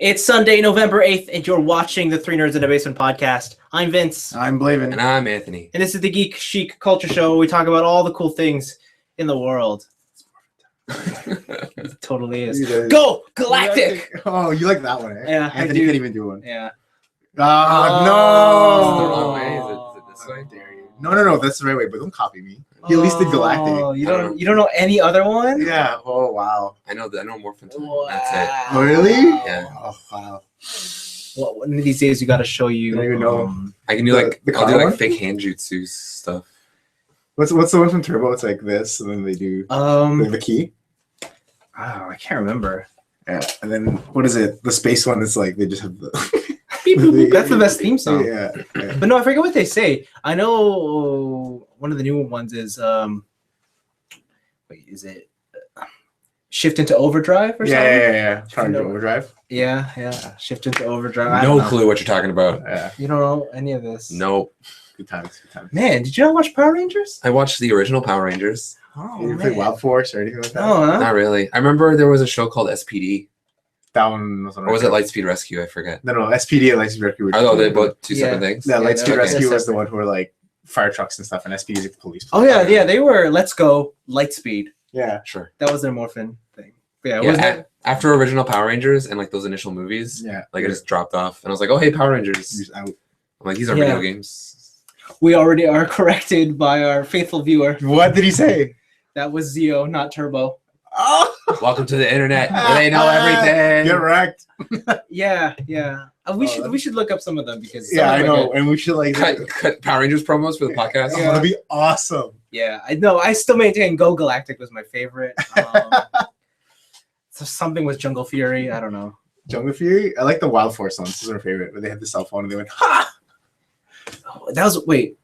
It's Sunday, November 8th, and you're watching the Three Nerds in a Basement podcast. I'm Vince. I'm Blavin. And I'm Anthony. And this is the Geek Chic Culture Show where we talk about all the cool things in the world. It totally is. Go, Galactic! Oh, you like that one, eh? Yeah, I Anthony do. can't even do one. Yeah. No! Is it the wrong way? Is it this way? No, that's the right way, but don't copy me. He at least did Galactic. Oh, you don't know any other one? Yeah. Oh, wow. I know Morphin. Wow. That's Oh, really? Yeah. Oh, wow. Well, one of these days you got to show you. I don't even know. it. I can do The I'll do car one? like fake hand jutsu stuff. What's the one from Turbo? It's like this, and then they do the key. I can't remember. Yeah. And then, what is it? The space one is like, they just have the... Beep, boop, boop. That's the best theme song. Yeah. But no, I forget what they say. I know one of the new ones is wait, is it shift into overdrive or something? Yeah. Trying to overdrive. Yeah. Shift into overdrive. I No don't know. clue what you're talking about. Yeah. You don't know any of this. Nope. Good times. Man, did you not watch Power Rangers? I watched the original Power Rangers. Oh, You ever play Wild Force or anything like that? No, huh? Not really. I remember there was a show called SPD. That one was on. Or was it Lightspeed Rescue? I forget. No, SPD and Lightspeed Rescue. Oh, they're both two Yeah. separate things. Yeah, Yeah, Lightspeed they're Rescue was the separate. one who were like fire trucks and stuff, and SPD is like the police. Oh yeah, they were Let's Go Lightspeed. Yeah. Sure. That was their Morphin thing. But yeah, Yeah, wasn't it? after original Power Rangers and like those initial movies, Yeah. like it just dropped off. And I was like, oh, hey, Power Rangers. He's out. I'm like, these are Yeah. video games. We already are corrected by our faithful viewer. What did he say? That was Zeo, not Turbo. Oh! Welcome to the internet where they know everything. Get wrecked. Yeah. We should look up some of them because some Yeah, of I them are know. good. And we should like. Cut Power Rangers promos for the podcast. Oh, that'd be awesome. Yeah, I know. I still maintain Go Galactic was my favorite. So something with Jungle Fury. I don't know. Jungle Fury. I like the Wild Force ones. This is my favorite. Where they had the cell phone and they went ha. Oh, that was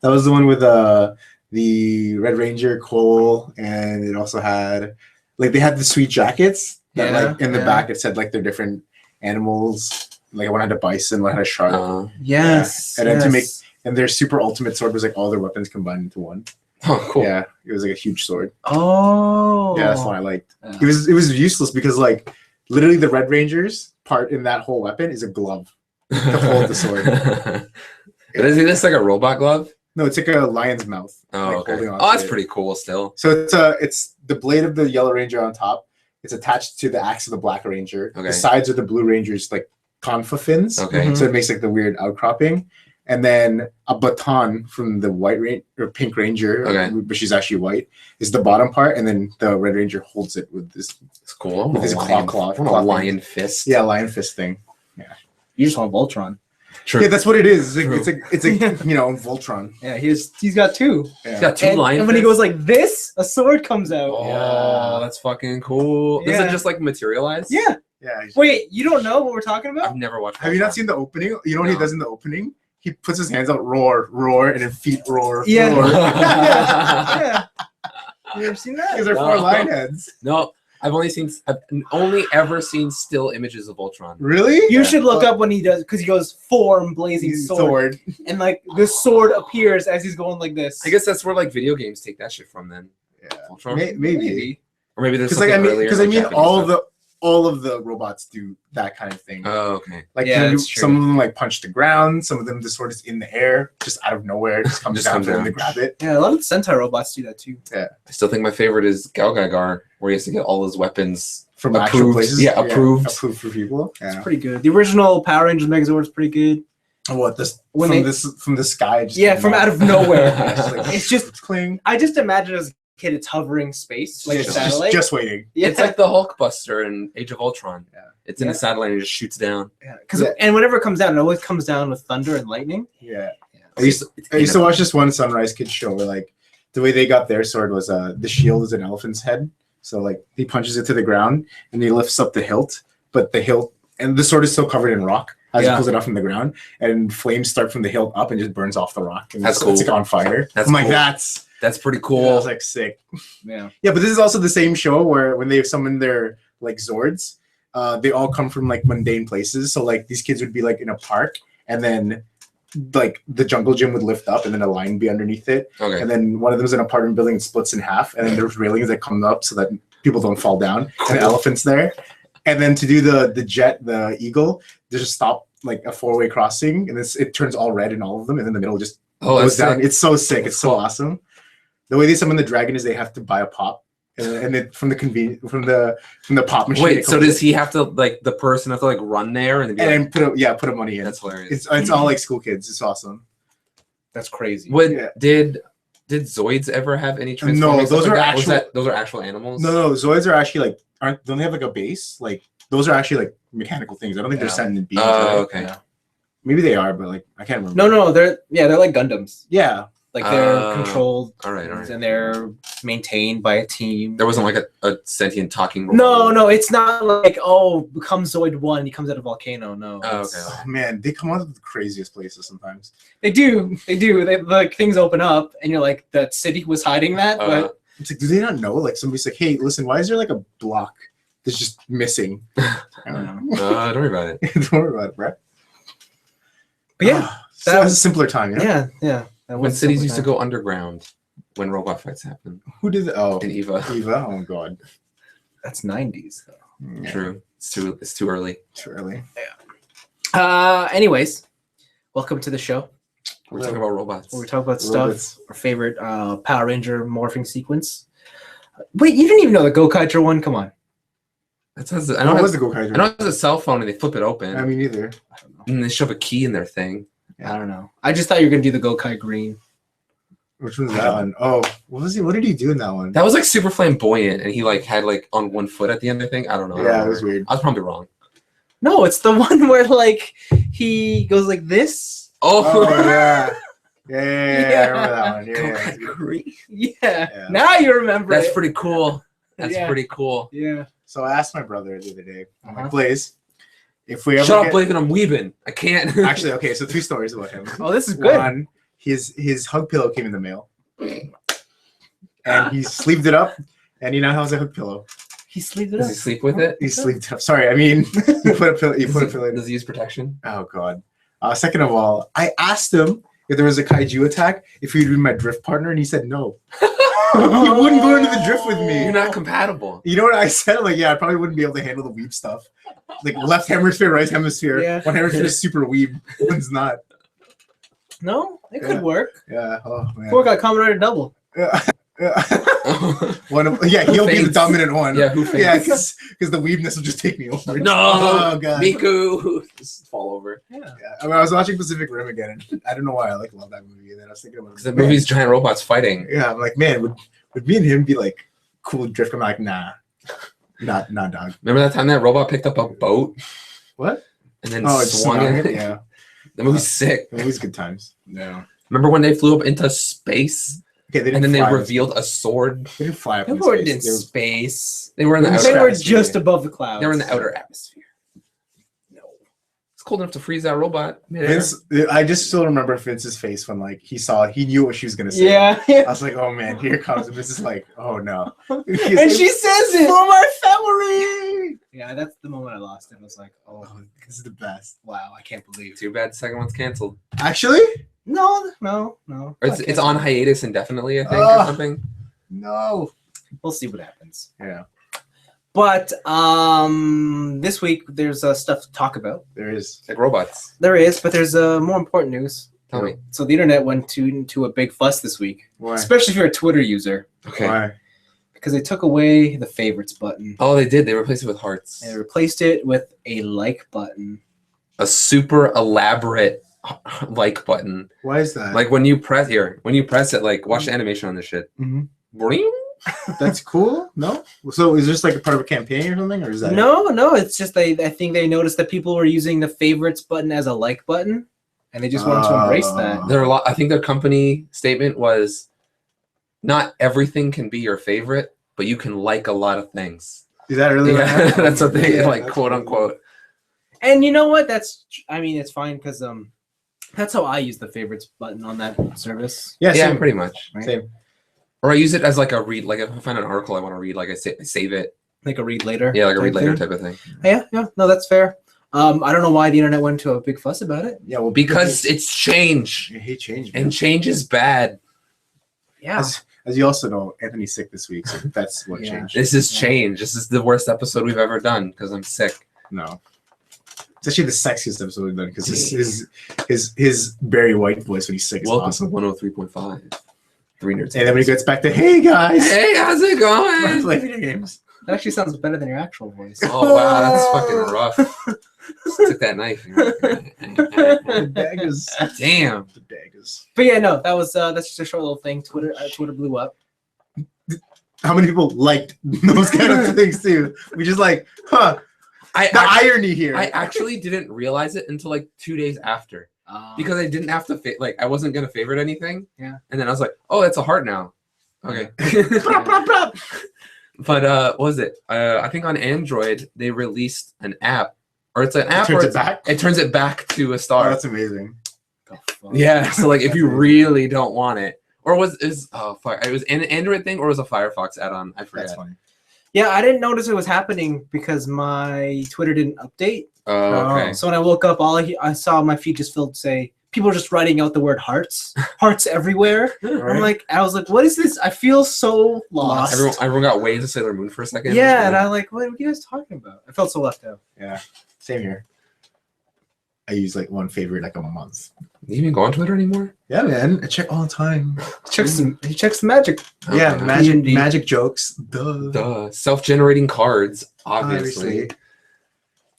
That was the one with the Red Ranger Cole, and it also had like they had the sweet jackets that like in the back it said like they're different animals. Like one had a bison, one had a shark, yes. and then to make yes. and their super ultimate sword was like all their weapons combined into one. Oh, cool. Yeah, it was like a huge sword. Oh. Yeah, that's one I liked. Yeah. It was useless because like literally the Red Ranger's part in that whole weapon is a glove to hold the sword. But is this like a robot glove? No, it's like a lion's mouth. Oh, like, okay. holding on Oh, to that's it. pretty cool still. So it's the blade of the Yellow Ranger on top. It's attached to the axe of the Black Ranger. Okay. The sides are the Blue Ranger's like concha fins. Okay. Mhm. So it makes like the weird outcropping. And then a baton from the White Ranger or Pink Ranger, Okay. but she's actually white, is the bottom part, and then the Red Ranger holds it with this It's cool. With his claw. A lion fist. lion fist thing. You just want Voltron. True. Yeah, that's what it is. True. It's like you know, Voltron. Yeah, he's got two. Yeah. He's got two And lion when he fists. goes like this, a sword comes out. Oh, Yeah. that's fucking cool. Does Yeah. it just like materialize? Yeah. Yeah. Wait, you don't know what we're talking about? I've never watched. Have you not Voltron. seen the opening? You know what he No. does in the opening? He puts his hands out, roar, and then feet roar. Yeah. roar. Yeah. You ever seen that? Because they're No. 4 lion heads. No, I've only ever seen still images of Voltron. Really? You should look up when he does, because he goes form blazing sword, and like the sword appears as he's going like this. I guess that's where like video games take that shit from then. Yeah. Voltron? Maybe. Or maybe there's Because something like earlier. because like Japanese stuff. all of the robots do that kind of thing. Oh, okay. Like Yeah, you- that's true. some of them like punch the ground. Some of them the sword is in the air, just out of nowhere, just comes Just down comes for them down. to grab it. Yeah, a lot of the Sentai robots do that too. I still think my favorite is Galgagar, where he has to get all his weapons From actual approved. places. Yeah, approved. Approved for people. It's Yeah. pretty good. The original Power Rangers Megazord is pretty good. What this When from they- from the sky? Just Yeah, from out of nowhere. Yeah, it's like, It's just- cling. I just imagine as a kid, it's hovering space like a satellite. Just waiting. Yeah. It's like the Hulkbuster in Age of Ultron. Yeah. It's in Yeah. a satellite and it just shoots down. Yeah, Yeah. and whenever it comes down, it always comes down with thunder and lightning. Yeah. Yeah. I used to watch this one Sunrise Kids show where like the way they got their sword was the shield is an elephant's head. So like he punches it to the ground and he lifts up the hilt, but the hilt and the sword is still covered in rock as Yeah. he pulls it up from the ground, and flames start from the hilt up and just burns off the rock. And That's it's, cool. It's like on fire. That's I'm like, cool. that's pretty cool. cool. I was like sick. Yeah. Yeah, but this is also the same show where when they summon their like Zords, they all come from like mundane places. So like these kids would be like in a park, and then like the jungle gym would lift up, and then a line would be underneath it, Okay. and then one of them is an apartment building and splits in half, and then there's railings that come up so that people don't fall down, and the elephant's there. And then to do the eagle, there's a stop, like a 4-way crossing, and it turns all red in all of them, and then the middle just goes down. Sick. It's so sick. It's so awesome. The way they summon the dragon is they have to buy a pop, and then from the pop machine. Wait, so does he have to the person have to run there and then put a money in? That's hilarious. It's all like school kids. It's awesome. That's crazy. Did Zoids ever have any transforming? No, those are actual. Those are actual animals. No, Zoids are actually don't they have a base? Those are actually mechanical things. I don't think they're sent in beams. Oh, okay. Yeah. Maybe they are, but I can't remember. No, they're like Gundams. Yeah. They're controlled. All right. And they're maintained by a team. There wasn't a sentient talking robot. No, it's not become Zoid 1, he comes out of volcano. No. Oh, okay. Oh, man, they come out of the craziest places sometimes. They do. Things open up and you're like, that city was hiding that, but it's do they not know? Somebody's like, hey, listen, why is there a block that's just missing? I don't know. Don't worry about it. Don't worry about it, bro. But yeah. That was a simpler time, Yeah. When cities used to go underground when robot fights happened. Who did that? Oh, in Eva. Oh god. That's 90s though. Yeah. True. It's too early. Too early. Yeah. Anyways, welcome to the show. We're talking about robots. We're talking about stuff. Our favorite Power Ranger morphing sequence. Wait, you didn't even know the Gokaiger one? Come on. I know it was the Gokaiger. I know it's a cell phone and they flip it open. I mean, either. I don't know. And they shove a key in their thing. I don't know. I just thought you were gonna do the Gokai Green. Which one's that one? Oh, what did he do in that one? That was super flamboyant, and he had on one foot at the end. I think I don't know. Yeah, it was weird. I was probably wrong. No, it's the one where he goes like this. Oh yeah. Yeah, I remember that one. Yeah, Gokai Green. Yeah. Now you remember. That's pretty cool. That's pretty cool. Yeah. So I asked my brother the other day. I'm like, Blaze, if we ever shut up, Blaze, and I'm weaving. I can't. Actually, okay. So 2 stories about him. Oh, this is good. One, his hug pillow came in the mail, and he sleeved it up, and he now has a hug pillow. He sleeved it up. Does he sleep with it? He sleeved it up. Sorry, I mean, you put a pillow. In. Does he use protection? Oh god. Second of all, I asked him if there was a kaiju attack, if he'd be my drift partner, and he said no. He wouldn't go into the drift with me. You're not compatible. You know what I said? I'm like, yeah, I probably wouldn't be able to handle the weeb stuff. Left hemisphere, right hemisphere. Yeah. One hemisphere is super weeb, one's not. No, it could work. Yeah. Oh man. Poor guy, Kamen Rider double. Yeah. He'll be the dominant one. Yeah, who faints? Yeah, because the weebness will just take me over. No, oh god, Miku, just fall over. Yeah. I mean, I was watching Pacific Rim again, and I don't know why I love that movie. And then I was thinking about because the movie's giant robots fighting. Yeah, I'm like, man, would me and him be cool drift? I'm like, nah, not dog. Remember that time that robot picked up a boat? What? And then swung it. Yeah, the movie's sick. The movie's good times. Yeah. Remember when they flew up into space? Okay, and then they revealed a sword. They didn't fly up in space. In space. They were in the outer They were atmosphere. just above the clouds. They were in the outer atmosphere. No. It's cold enough to freeze that robot. Vince, I just still remember Vince's face when he knew what she was gonna say. Yeah. I was like, oh man, here it comes. And Vince is like, oh no. And she says it. For my family. Yeah, that's the moment I lost it. I was like, oh, this is the best. Wow, I can't believe. Too bad the second one's canceled. Actually? No. Or it's on hiatus indefinitely, I think, or something. No. We'll see what happens. Yeah. But this week there's stuff to talk about. There is. Robots. There is, but there's more important news. Tell me. So the internet went into a big fuss this week. Why? Especially if you're a Twitter user. Okay. Why? Because they took away the favorites button. Oh, they did. They replaced it with hearts. They replaced it with a like button. A super elaborate like button. Why is that? When you press it, watch the animation on this shit. Mm-hmm. That's cool. No. So is this a part of a campaign or something, or is that? No. It's just I think they noticed that people were using the favorites button as a like button, and they just wanted to embrace that. There are a lot. I think their company statement was, "Not everything can be your favorite, but you can like a lot of things." Is that really? Yeah, that's what they quote unquote. And you know what? It's fine because that's how I use the favorites button on that service. Yeah, pretty much. Right? Same. Or I use it as a read. If I find an article I want to read, I save it. Like a read later. Yeah, like a read later type of thing. Yeah. No, that's fair. I don't know why the internet went to a big fuss about it. Yeah, well, because it's change. I hate change. And change is bad. Yeah. As you also know, Anthony's sick this week, so that's what changed. This is change. This is the worst episode we've ever done because I'm sick. No. It's actually the sexiest episode we've done because his Barry White voice when he's sick is awesome. 103.5. 3 nerds. And then when he gets back to, hey guys. Hey, how's it going? Play video games. That actually sounds better than your actual voice. Oh wow, that's fucking rough. Just took that knife. The daggers. Damn. The daggers. But yeah, no, that's just a short little thing. Twitter blew up. How many people liked those kind of things too? We just like, irony here. I actually didn't realize it until like 2 days after. Because I didn't have to I wasn't gonna favorite anything. Yeah. And then I was like, oh, it's a heart now. Okay. But what was it? I think on Android they released an app, or it's an app where it turns it back to a star. Oh, that's amazing. Yeah. So like, if you really don't want it, or it was an Android thing, or was a Firefox add-on? I forget. That's funny. Yeah, I didn't notice it was happening because my Twitter didn't update. Oh, okay. So when I woke up, I saw my feed just filled people just writing out the word hearts everywhere. Right. I was like, what is this? I feel so lost. Everyone got way into Sailor Moon for a second. Yeah, and I'm like, what are you guys talking about? I felt so left out. Yeah, same here. I use like one favorite like a month. Do you even go on Twitter anymore? Yeah, man. I check all the time. He checks the magic. Yeah, Okay. magic jokes. Duh. Self-generating cards, obviously.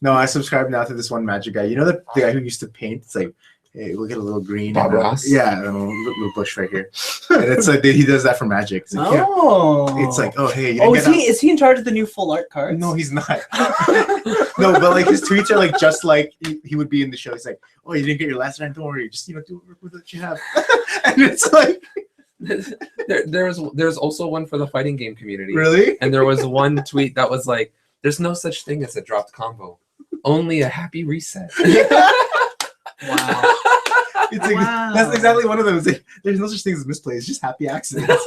No, I subscribe now to this one magic guy. You know the guy who used to paint? It's like, hey, look at a little green. Bob Ross? Yeah, and a little bush right here. And it's like he does that for magic. It's like, it's like, oh, hey. Is he in charge of the new full art cards? No, he's not. No, but like his tweets are like just like he would be in the show. He's like, oh, you didn't get your last round, don't worry. Just, do work with what you have. And it's like. There's also one for the fighting game community. Really? And there was one tweet that was like, there's no such thing as a dropped combo. Only a happy reset. Wow. That's exactly one of them. It's like, there's no such thing as misplay. It's just happy accidents.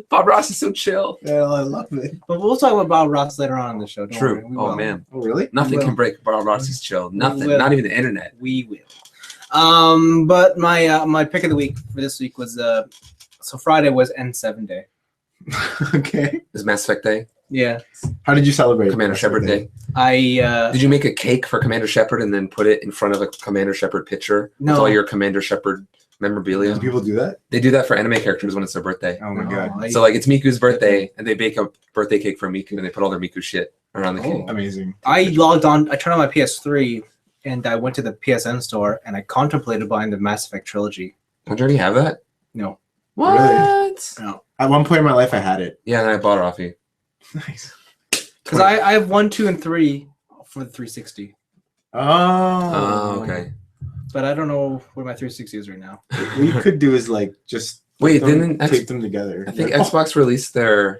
Bob Ross is so chill. Yeah, I love it. But we'll talk about Bob Ross later on in the show. True. Oh, man. Oh, really? Nothing can break Bob Ross's chill. Nothing. Not even the internet. We will. But my pick of the week for this week was so Friday was N7 Day. Okay. Is Mass Effect Day? Yeah. How did you celebrate Commander Shepard Day? Did you make a cake for Commander Shepard and then put it in front of a Commander Shepard picture with all your Commander Shepard memorabilia? Do people do that? They do that for anime characters when it's their birthday. Oh my god. So like it's Miku's birthday and they bake a birthday cake for Miku and they put all their Miku shit around the cake. Amazing. I logged on, I turned on my PS3 and I went to the PSN store and I contemplated buying the Mass Effect trilogy. Don't you already have that? No. What? Really? No. At one point in my life I had it. Yeah, and I bought it off you. Nice. Because I have 1, 2, and 3 for the 360. Oh, okay. But I don't know where my 360 is right now. What you could do is like just wait, tape them together. I think Xbox released their.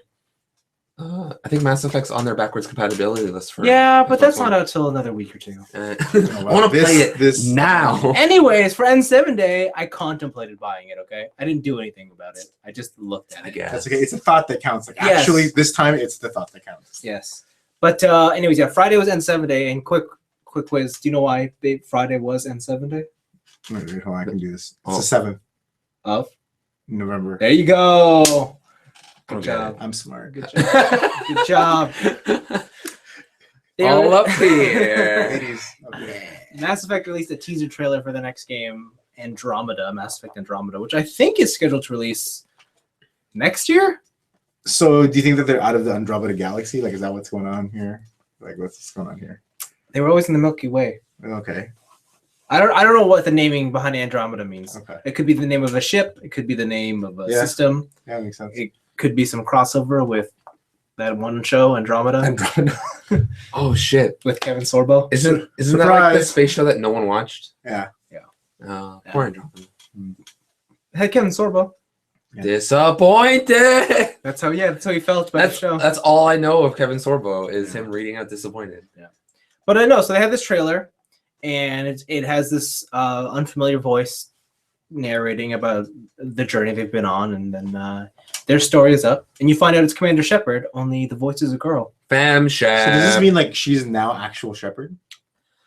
I think Mass Effect's on their backwards compatibility list for. Yeah, but Xbox that's One. not out till another week or two. I want to play it now. Anyways, for N7 Day, I contemplated buying it. Okay, I didn't do anything about it. I just looked at it. guess. That's okay. It's a thought that counts. Like Yes. actually, this time it's the thought that counts. Yes, but anyways, yeah, Friday was N7 Day, and quick quiz. Do you know why Friday was N7 Day? Wait, hold on, I can do this. It's the 7th Of November. there you go. Good job. I'm smart. Good job. Good job. All up here. Ladies. Okay. Mass Effect released a teaser trailer for the next game, Andromeda, Mass Effect Andromeda, which I think is scheduled to release next year. So, do you think that they're out of the Andromeda galaxy? Like, is that what's going on here? Like, what's going on here? They were always in the Milky Way. Okay. I don't know what the naming behind Andromeda means. Okay. It could be the name of a ship. It could be the name of a system. Yeah, that makes sense. It could be some crossover with that one show, Andromeda. Oh shit! With Kevin Sorbo. Isn't that like the space show that no one watched? Yeah. Poor Andromeda. It had Kevin Sorbo. Yeah. Disappointed. That's how he felt about the show. That's all I know of Kevin Sorbo is him reading out disappointed. Yeah. But I know. So they have this trailer, and it has this unfamiliar voice narrating about the journey they've been on, and then their story is up, and you find out it's Commander Shepard. Only the voice is a girl. Fam Shep. So does this mean like she's now actual Shepard?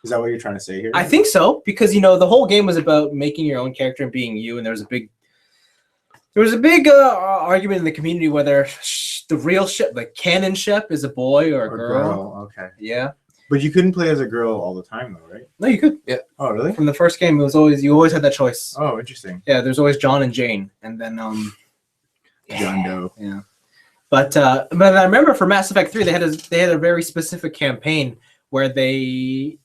Is that what you're trying to say here? I think so, because the whole game was about making your own character and being you, and there was a big There was a big argument in the community whether the real Shep, like canon Shep, is a boy or a girl. Okay. Yeah. But you couldn't play as a girl all the time, though, right? No, you could. Yeah. Oh, really? From the first game, you always had that choice. Oh, interesting. Yeah, there's always John and Jane, and then John Doe. Yeah. But I remember for Mass Effect 3, they had a very specific campaign where they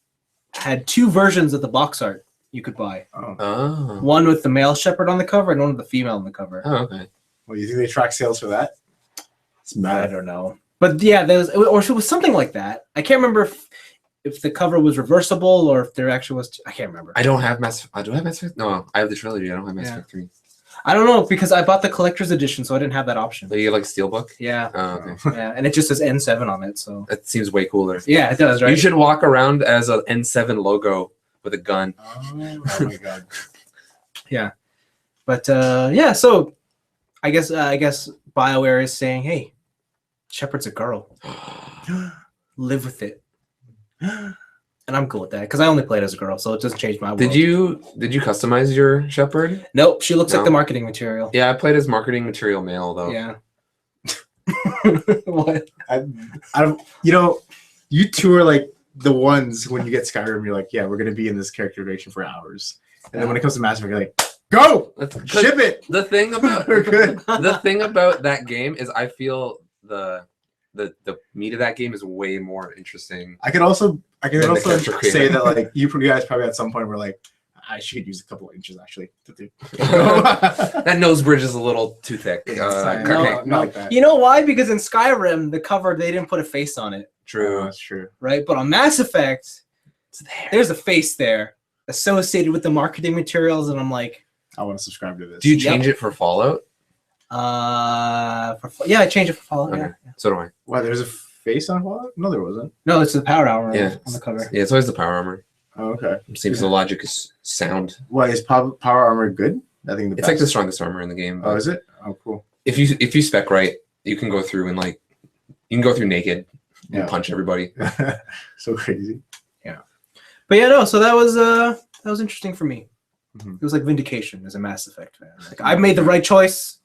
had 2 versions of the box art you could buy. Oh. One with the male shepherd on the cover and one with the female on the cover. Oh, okay. Well, you think they track sales for that? It's I mad. don't know. But yeah, or it was something like that. I can't remember if the cover was reversible or if there actually was. I can't remember. I don't have Mass. Do I have Mass Effect? No, I have the trilogy. I don't have Mass Effect 3. I don't know because I bought the collector's edition, so I didn't have that option. So you get like Steelbook? Yeah. Oh, okay. Yeah, and it just says N7 on it, so. That seems way cooler. Yeah, it does, right? You should walk around as an N7 logo with a gun. Oh my god. Yeah. But yeah, so I guess BioWare is saying, hey, Shepard's a girl. Live with it. And I'm cool with that because I only played as a girl, so it just changed my world. Did you customize your Shepard? Nope, she looks No? like the marketing material. Yeah, I played as marketing material male though. Yeah. What? I don't. You know, you two are like the ones when you get Skyrim, you're like, yeah, we're gonna be in this characterization for hours, and then when it comes to Mass Effect, you're like, go, ship it. The thing about We're good. the thing about that game is I feel the meat of that game is way more interesting. I can also Than the character creator. say that like you guys probably at some point were like, I should use a couple of inches actually. That nose bridge is a little too thick. Sorry, Okay. not like that. You know why? Because in Skyrim, the cover, they didn't put a face on it, True. That's true. right? But on Mass Effect, It's there. there's a face there associated with the marketing materials, and I'm like, I want to subscribe to this. Do you change it for Fallout? I changed it for Fallout. Okay. Yeah. So do I. Why? There's a face on Fallout? No, there wasn't. No, it's the power armor Yeah. on the cover. Yeah, it's always the power armor. Oh, okay. Seems the logic is sound. Why is power armor good? I think It's like the strongest armor in the game. Oh, but is it? Oh, cool. if you spec right, you can go through and you can go through naked and Yeah. punch everybody. So crazy. But yeah, no. So that was interesting for me. Mhm. It was like vindication as a Mass Effect fan. Like I made the right choice.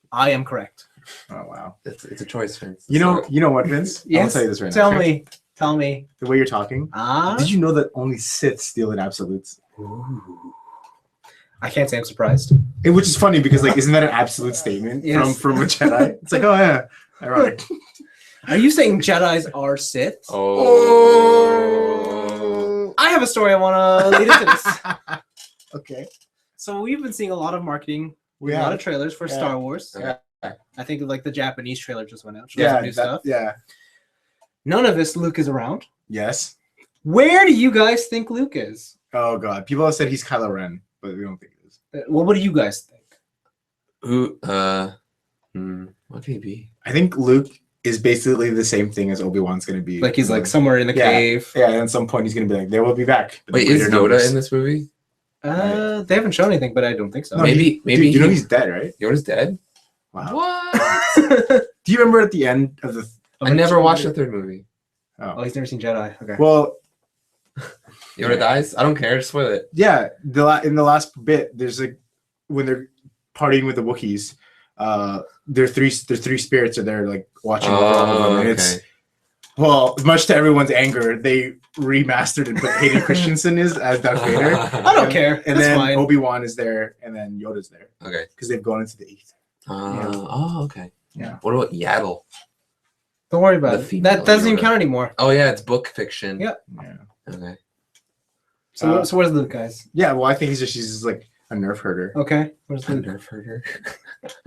I am correct. Oh wow. It's a choice, Vince. You know what, Vince? Yes. I'll tell you this right Tell now. me. Tell me. The way you're talking. Ah. Did you know that only Sith steal in absolutes? I can't say I'm surprised. Which is funny because like, isn't that an absolute statement Yes. from a Jedi? It's like, oh yeah, ironic. Are you saying Jedis are Sith? Oh. I have a story I want to lead into this. Okay. So we've been seeing a lot of marketing, We a lot have. of trailers for Yeah. Star Wars. Yeah. I think like the Japanese trailer just went out. Showing some Yeah. new stuff. Yeah. None of this Luke is around. Yes. Where do you guys think Luke is? Oh god. People have said he's Kylo Ren, but we don't think it is. Well, what do you guys think? Who? What could he be? I think Luke is basically the same thing as Obi-Wan's gonna be. Like he's like somewhere in the Yeah. cave. Yeah, and at some point he's gonna be like, they will be back. But Wait, then is later Yoda numbers- in this movie? They haven't shown anything, but I don't think so. No, Maybe Dude, you know he's dead, right? Yoda's dead. Wow. What? Do you remember at the end of the? I never watched the third movie. Oh, he's never seen Jedi. Okay. Well, Yoda dies. I don't care. Spoil it. yeah. In the last bit, there's like when they're partying with the Wookiees. There's three spirits are there like watching over all of them, and it's much to everyone's anger, they remastered and put Hayden Christensen as Darth Vader. I don't care. And That's then fine. Obi-Wan is there, and then Yoda's there Okay. because they've gone into the ether. Oh, okay. Yeah. What about Yaddle? Don't worry about The it. female That doesn't even Yoda. count anymore. Oh yeah, it's book fiction. Yeah. Yeah. Okay. So, so where's Luke, guys? Yeah. Well, I think she's just like a nerf herder, Okay. Where's A Luke? nerf herder.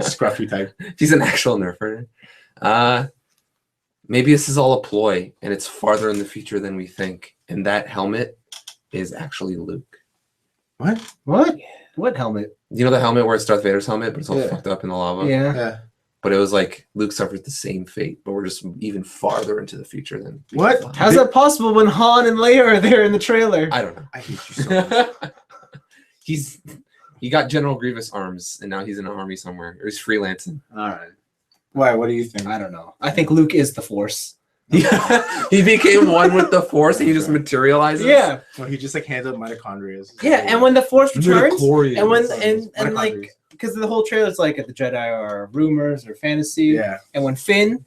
scruffy type. She's an actual nerf herder. Maybe this is all a ploy, and it's farther in the future than we think. And that helmet is actually Luke. What? What? What helmet? You know the helmet where it's Darth Vader's helmet, but it's all Yeah. fucked up in the lava. Yeah. Yeah. But it was like Luke suffered the same fate, but we're just even farther into the future than we What? thought. How's that possible when Han and Leia are there in the trailer? I don't know. I hate you so much. He got General Grievous arms, and now he's in an army somewhere, or he's freelancing. All right. Why? What do you think? I don't know. I think Luke is the Force. He became one with the Force, and he just materializes. Yeah. Well, he just like hands out mitochondria. Yeah. And when the Force returns, Midichlorians. and when and like because the whole trailer is like the Jedi are rumors or fantasy. Yeah. And when Finn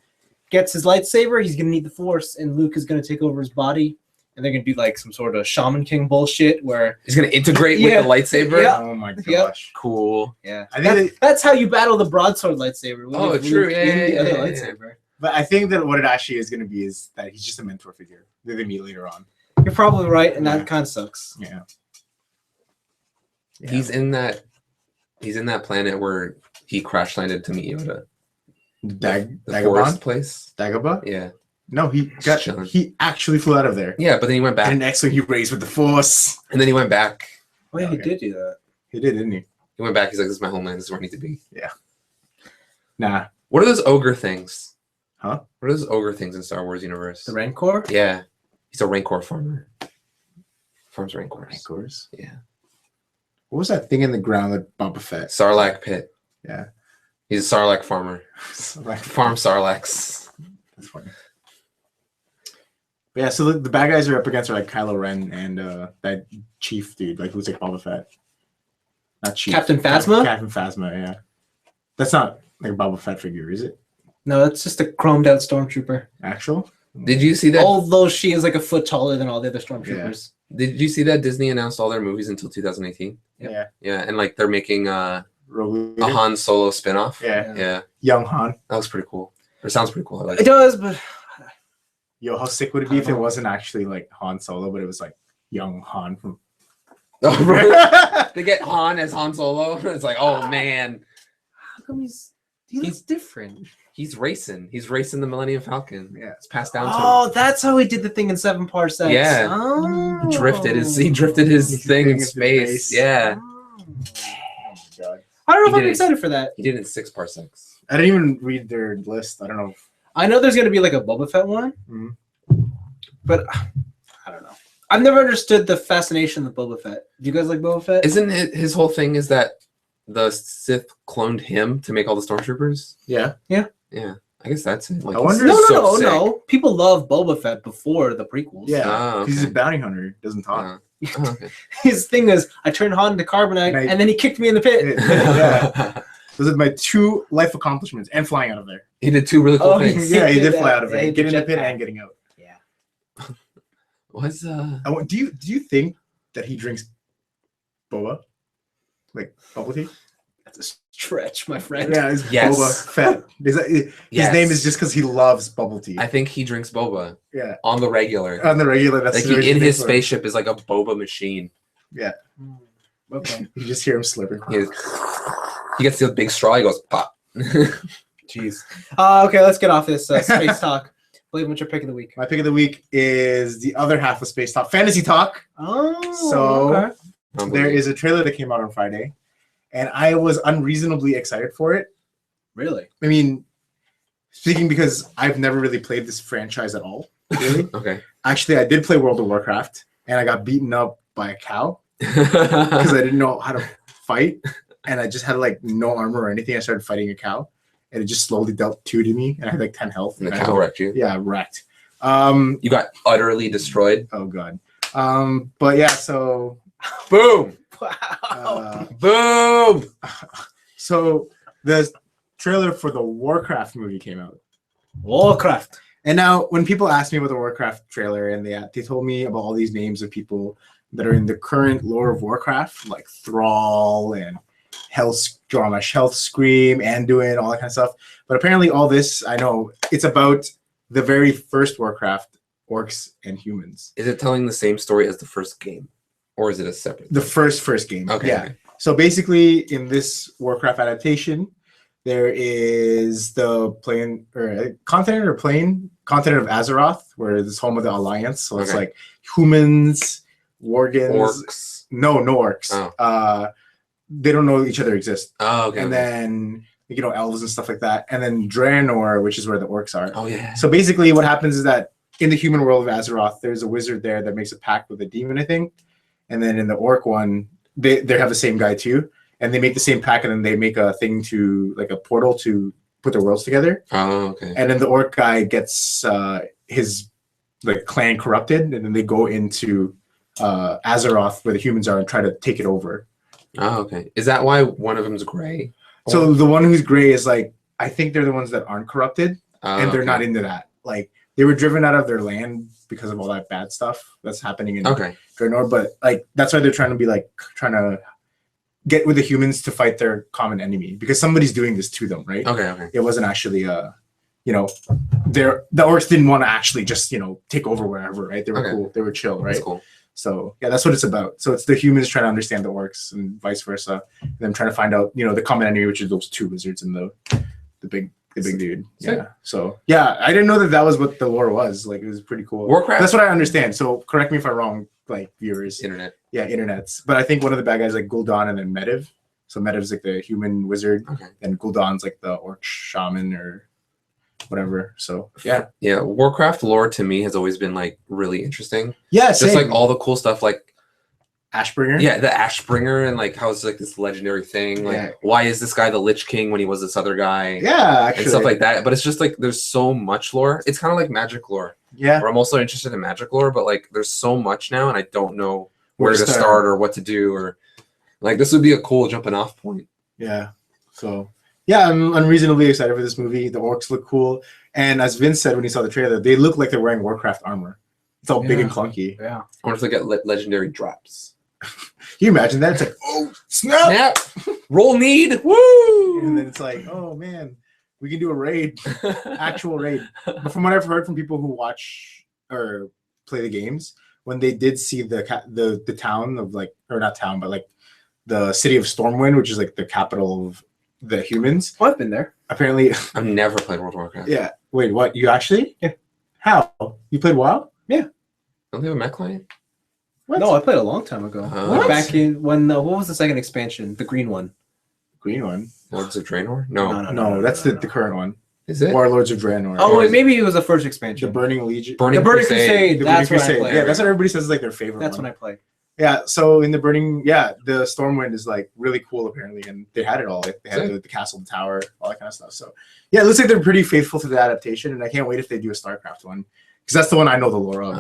gets his lightsaber, he's gonna need the Force, and Luke is gonna take over his body, and they're gonna do like some sort of Shaman King bullshit where He's gonna integrate with the lightsaber. Yeah. Oh my gosh. Yep. Cool. yeah, I think that's how you battle the broadsword lightsaber. when Oh, you have true. Luke Yeah, in the yeah, other yeah, yeah. lightsaber. But I think that what it actually is going to be is that he's just a mentor figure that they meet later on. You're probably right, and Yeah. that kind of sucks. Yeah. He's in that planet where he crash landed to meet Yoda. The forest Dagobah? place. Dagobah? Yeah. No, chilling. he actually flew out of there. Yeah, but then he went back. And next one he raised with the Force. And then he went back. Oh yeah, Okay. he did do that. He did, didn't he? He went back. He's like, this is my homeland. This is where I need to be. Nah. What are those ogre things? Huh? What are those ogre things in Star Wars universe? The Rancor. Yeah. He's a Rancor farmer. Farms Rancors. Rancors. Yeah. What was that thing in the ground that Boba Fett? Sarlacc pit. Yeah. He's a Sarlacc farmer. Like, Farm Sarlaccs. that's funny. But yeah, so the bad guys are up against are like Kylo Ren and that chief dude, like who's like Boba Fett. Not chief. Captain Phasma? Captain Phasma, yeah. That's not like a Boba Fett figure, is it? No, that's just a chromed out stormtrooper. Actual? Did you see that? Although she is like a foot taller than all the other stormtroopers. Did you see that Disney announced all their movies until 2018? Yeah. Yeah, and like they're making a Rogue Leader? Han Solo spinoff. Yeah. Yeah, Young Han. that was pretty cool. Or sounds pretty cool. I like It does, but Yo, how sick would it be if it wasn't actually like Han Solo, but it was like young Han from Oh, right. They get Han as Han Solo. It's like, oh man, how come he looks different? he's racing. He's racing the Millennium Falcon. Yeah. It's passed down to him. Oh, that's how he did the thing in 7 parsecs. Yeah. Oh. He drifted his thing in into space. space. Yeah. Oh my God. I don't know He if I'm did it. excited for that. He did it in 6 parsecs. I didn't even read their list. I don't know. I know there's going to be like a Boba Fett one, Mhm. but I don't know. I've never understood the fascination with Boba Fett. Do you guys like Boba Fett? Isn't it his whole thing is that the Sith cloned him to make all the stormtroopers? Yeah. Yeah. I guess that's it. Like, I wonder- no, he's no, so no, sick. no. People love Boba Fett before the prequels. Yeah. Oh, He's a okay. bounty hunter. Doesn't talk. Oh, okay. His thing is, I turned Han into carbonite, And I- and then he kicked me in the pit. Yeah. Those are my 2 life accomplishments and flying out of there. He did 2 really cool Oh, things. yeah. Yeah, he did did fly that. out of Yeah, there. he Get in did the pit jetpack. and getting out. Yeah. What's Do you think that he drinks boba? Like bubble tea? That's a stretch, my friend. Yeah, it's Yes. Boba Fett. His Yes. name is just because he loves bubble tea. I think he drinks boba Yeah. on the regular. On the regular, that's Like the reason in his for it. spaceship is like a boba machine. Hmm. Okay. You just hear him slurping. He gets the big straw. He goes pop. Jeez. Okay, let's get off this space talk. Believe what's your pick of the week? My pick of the week is the other half of Space Talk, Fantasy Talk. Oh, So- okay. There is a trailer that came out on Friday, and I was unreasonably excited for it. Really? I mean, speaking because I've never really played this franchise at all, really. Okay. Actually, I did play World of Warcraft, and I got beaten up by a cow because I didn't know how to fight, and I just had like no armor or anything. I started fighting a cow, and it just slowly dealt 2 to me, and I had like 10 health. And the I cow was- wrecked you. Yeah, wrecked. You got utterly destroyed. Oh god. But yeah, so Boom. Wow. Boom. so the trailer for the Warcraft movie came out. Warcraft. And now when people ask me about the Warcraft trailer and they told me about all these names of people that are in the current lore of Warcraft, like Thrall and Health Scream, Anduin, all that kind of stuff. But apparently all this, I know, it's about the very first Warcraft, orcs and humans. Is it telling the same story as the first game, or is it a separate? The first game. Okay. Yeah. Okay. So basically, in this Warcraft adaptation, there is the continent of Azeroth, where it's home of the Alliance. So it's Okay. like humans, worgans, Orcs. no orcs. Oh. They don't know each other exist. Oh, okay. And okay. then elves and stuff like that. And then Draenor, which is where the orcs are. Oh yeah. So basically, what happens is that in the human world of Azeroth, there's a wizard there that makes a pact with a demon, I think. And then in the orc one, they have the same guy too, and they make the same pact, and then they make a thing to like a portal to put their worlds together. Oh, okay. And then the orc guy gets his like clan corrupted, and then they go into Azeroth where the humans are and try to take it over. Oh, okay. Is that why one of them's gray? So the one who's gray is like, I think they're the ones that aren't corrupted, and they're okay. not into that. Like they were driven out of their land because of all that bad stuff that's happening in Draenor. But like that's why they're trying to get with the humans to fight their common enemy because somebody's doing this to them, right? Okay. It wasn't actually the orcs didn't want to actually just take over wherever, right? They were cool, they were chill, right? That's cool. So yeah, that's what it's about. So it's the humans trying to understand the orcs and vice versa, and them trying to find out the common enemy, which is those two wizards and the big dude. Yeah. So yeah, I didn't know that was what the lore was. Like it was pretty cool. Warcraft. That's what I understand. So correct me if I'm wrong, like viewers. Internet. Yeah, internets. But I think one of the bad guys is like Gul'dan and then Medivh. So Medivh's like the human wizard, and Gul'dan's like the orc shaman or whatever. So yeah. Warcraft lore to me has always been like really interesting. Yeah, just same. like all the cool stuff, like Ashbringer. Yeah, the Ashbringer, and like how it's like this legendary thing. Like, why is this guy the Lich King when he was this other guy? Yeah, actually, and stuff like that. But it's just like there's so much lore. It's kind of like magic lore. Yeah, where I'm also interested in magic lore, but like there's so much now, and I don't know where to start or what to do, or like this would be a cool jumping off point. Yeah. So yeah, I'm unreasonably excited for this movie. The orcs look cool. And as Vince said when he saw the trailer, they look like they're wearing Warcraft armor. It's all big and clunky. Yeah. I wonder if they get legendary drops. Can you imagine that? It's like, oh, snap! Roll need! Woo! And then it's like, oh, man, we can do a raid. Actual raid. But from what I've heard from people who watch or play the games, when they did see the town of like, or not town, but like the city of Stormwind, which is like the capital of the humans. Oh, I've been there. Apparently. I've never played World of Warcraft. Yeah. Wait, what? You actually? Yeah. How? You played WoW? Yeah. Don't they have a Mech client? What? No, I played a long time ago. Back in when what was the second expansion? The green one. Green one? Lords of Draenor? No, that's the current one. Is it? Warlords of Draenor. Oh, wait, maybe it was the first expansion. The Burning Legion. Burning Crusade. That's what I played. Yeah, that's what everybody says is like their favorite That's one. when I played. Yeah, so in the the Stormwind is like really cool apparently, and they had it all. Like, they had the castle, the tower, all that kind of stuff. So yeah, it looks like they're pretty faithful to the adaptation, and I can't wait if they do a StarCraft one because that's the one I know the lore of.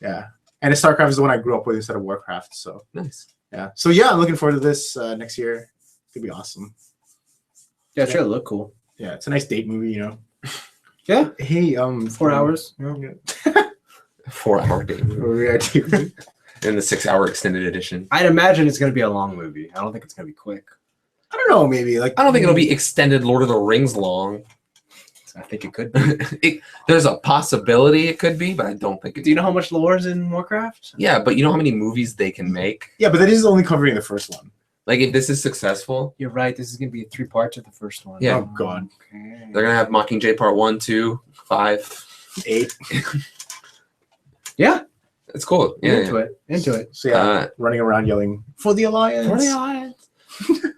Yeah, and StarCraft is the one I grew up with instead of Warcraft. So nice. Yeah, so yeah, I'm looking forward to this next year. It could be awesome. Yeah, it should look cool. Yeah, it's a nice date movie, Yeah. Hey, 4 hours. 4 hour date movie. In the 6 hour extended edition. I'd imagine it's going to be a long movie. I don't think it's going to be quick. I don't know, maybe. Like I don't think it'll be extended Lord of the Rings long. I think it could be. There's a possibility it could be, but I don't think it. Do you know how much lore is in Warcraft? Yeah, but you know how many movies they can make? Yeah, but that is only covering the first one. Like if this is successful. You're right. This is going to be 3 parts of the first one. Yeah. Oh, God. Okay. They're going to have Mockingjay Part 1, 2, 5, 8. Yeah. It's cool. Yeah, Into it. So yeah, running around yelling for the Alliance. For the Alliance.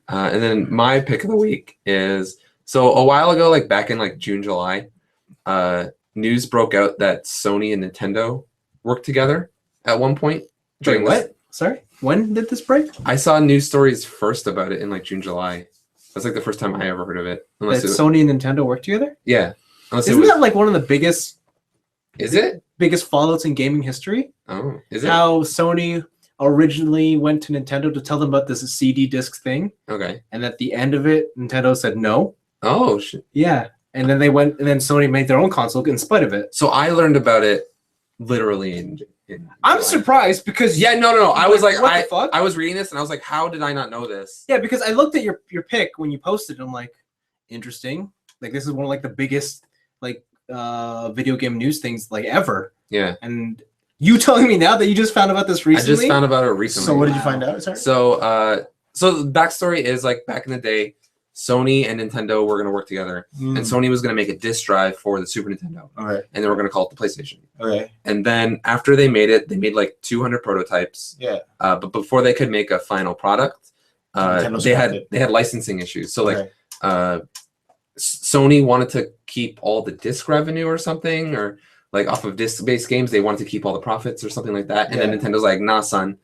And then my pick of the week is a while ago, like back in like June, July, news broke out that Sony and Nintendo worked together at one point. Wait, what? Sorry? When did this break? I saw news stories first about it in like June, July. That's like the first time I ever heard of it. That Sony and Nintendo work together? Yeah. Isn't that like one of the biggest? Is it? Biggest fallouts in gaming history? Oh, is it? How Sony originally went to Nintendo to tell them about this CD disc thing. Okay. And at the end of it, Nintendo said no. Oh, shit. Yeah. And then then Sony made their own console in spite of it. So I learned about it literally in I'm July. surprised because no. I was like, what the fuck? I was reading this and I was like, how did I not know this? Yeah, because I looked at your pick when you posted. I'm like, interesting. Like this is one of like the biggest like video game news things like ever. Yeah. And you telling me now that you just found about this recently? I just found about it recently. So what did you find out? Sorry? So the backstory is like back in the day, Sony and Nintendo were going to work together, and Sony was going to make a disc drive for the Super Nintendo. Okay. And they were going to call it the PlayStation. Okay. And then after they made it, they made like 200 prototypes. Yeah. But before they could make a final product, they had licensing issues. So like Sony wanted to keep all the disc revenue or something, or like off of disc-based games, they wanted to keep all the profits or something like that. And then Nintendo's like, nah, son.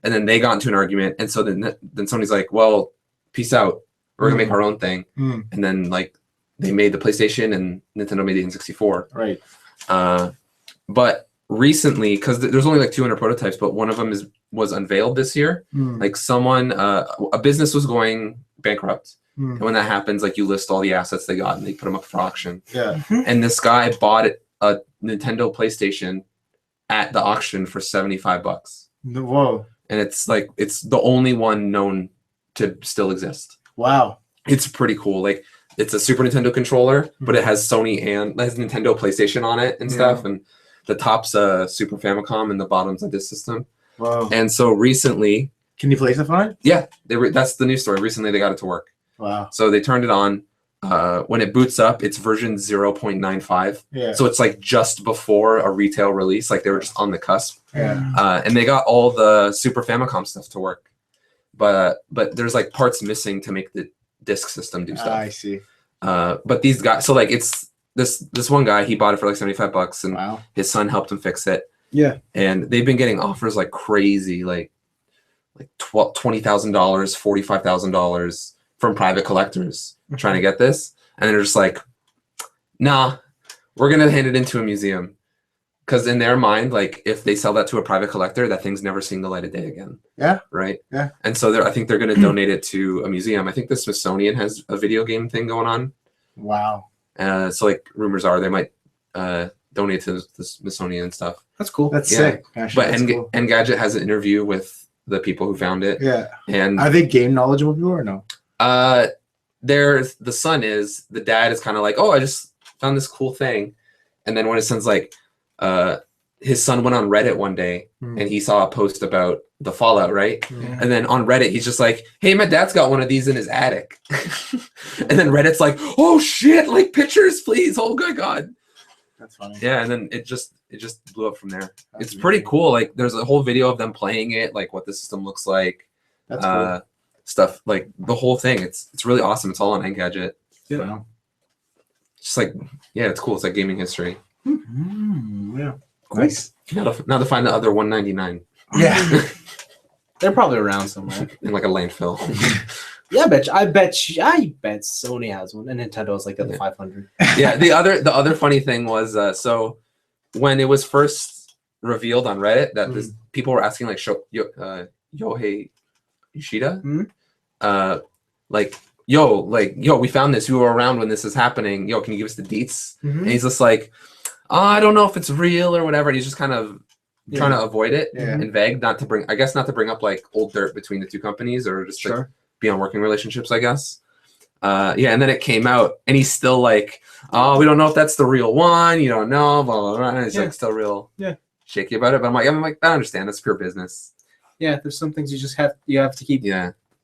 And then they got into an argument. And so then Sony's like, well, peace out. We're going to make our own thing. And then like they made the PlayStation and Nintendo made the N64. Right. But recently, because there's only like 200 prototypes, but one of them was unveiled this year. Like someone, a business was going bankrupt. And when that happens, like you list all the assets they got and they put them up for auction. Yeah. And this guy bought a Nintendo PlayStation at the auction for $75. Whoa. And it's the only one known to still exist. Wow. It's pretty cool. Like it's a Super Nintendo controller, but it has Sony and has Nintendo PlayStation on it and stuff. And the top's a Super Famicom and the bottom's a disc system. Wow. And so recently, can you play stuff on it? Yeah, that's the news story. Recently, they got it to work. Wow. So they turned it on. When it boots up, it's version 0.95. Yeah. So it's like just before a retail release. Like they were just on the cusp. Yeah. And they got all the Super Famicom stuff to work. But there's like parts missing to make the disc system do stuff. I see. But these guys, so like it's this one guy, he bought it for like $75 and his son helped him fix it. Yeah. And they've been getting offers like crazy, like $20,000, $45,000 from private collectors trying to get this. And they're just like, nah, we're going to hand it into a museum. Because in their mind, like if they sell that to a private collector, that thing's never seeing the light of day again. Yeah. Right. Yeah. And so I think they're going to donate it to a museum. I think the Smithsonian has a video game thing going on. Wow. So like rumors are they might donate to the Smithsonian and stuff. That's cool. That's sick. Actually, but cool. Engadget has an interview with the people who found it. Yeah. And are they game knowledgeable people or no? There's the son is, the dad is kind of like, oh, I just found this cool thing. And then when his son's like, his son went on Reddit one day and he saw a post about the Fallout, right? Yeah. And then on Reddit, he's just like, hey, my dad's got one of these in his attic. And then Reddit's like, oh shit, like pictures, please. Oh my God. That's funny. Yeah. And then it just blew up from there. It's pretty cool. Like there's a whole video of them playing it, like what the system looks like. That's cool. Stuff like the whole thing. It's really awesome. It's all on Engadget. Yeah. Wow. Just like, yeah, it's cool. It's like gaming history. Yeah. Cool. Nice. Now to find the other 199. Yeah. They're probably around somewhere. In like a landfill. Yeah, I bet Sony has one and Nintendo's like at the 500. Yeah, the other funny thing was so when it was first revealed on Reddit that people were asking like Yohei Yoshida, like yo, we found this. We were around when this is happening. Yo, can you give us the deets? And he's just like, oh, I don't know if it's real or whatever. And he's just kind of trying to avoid it and vague, not to bring up like old dirt between the two companies or just like, be on working relationships, I guess. And then it came out and he's still like, oh, we don't know if that's the real one. You don't know, blah, blah, blah. And he's like still real shaky about it. But I'm like, I understand. That's pure business. Yeah, there's some things you have to keep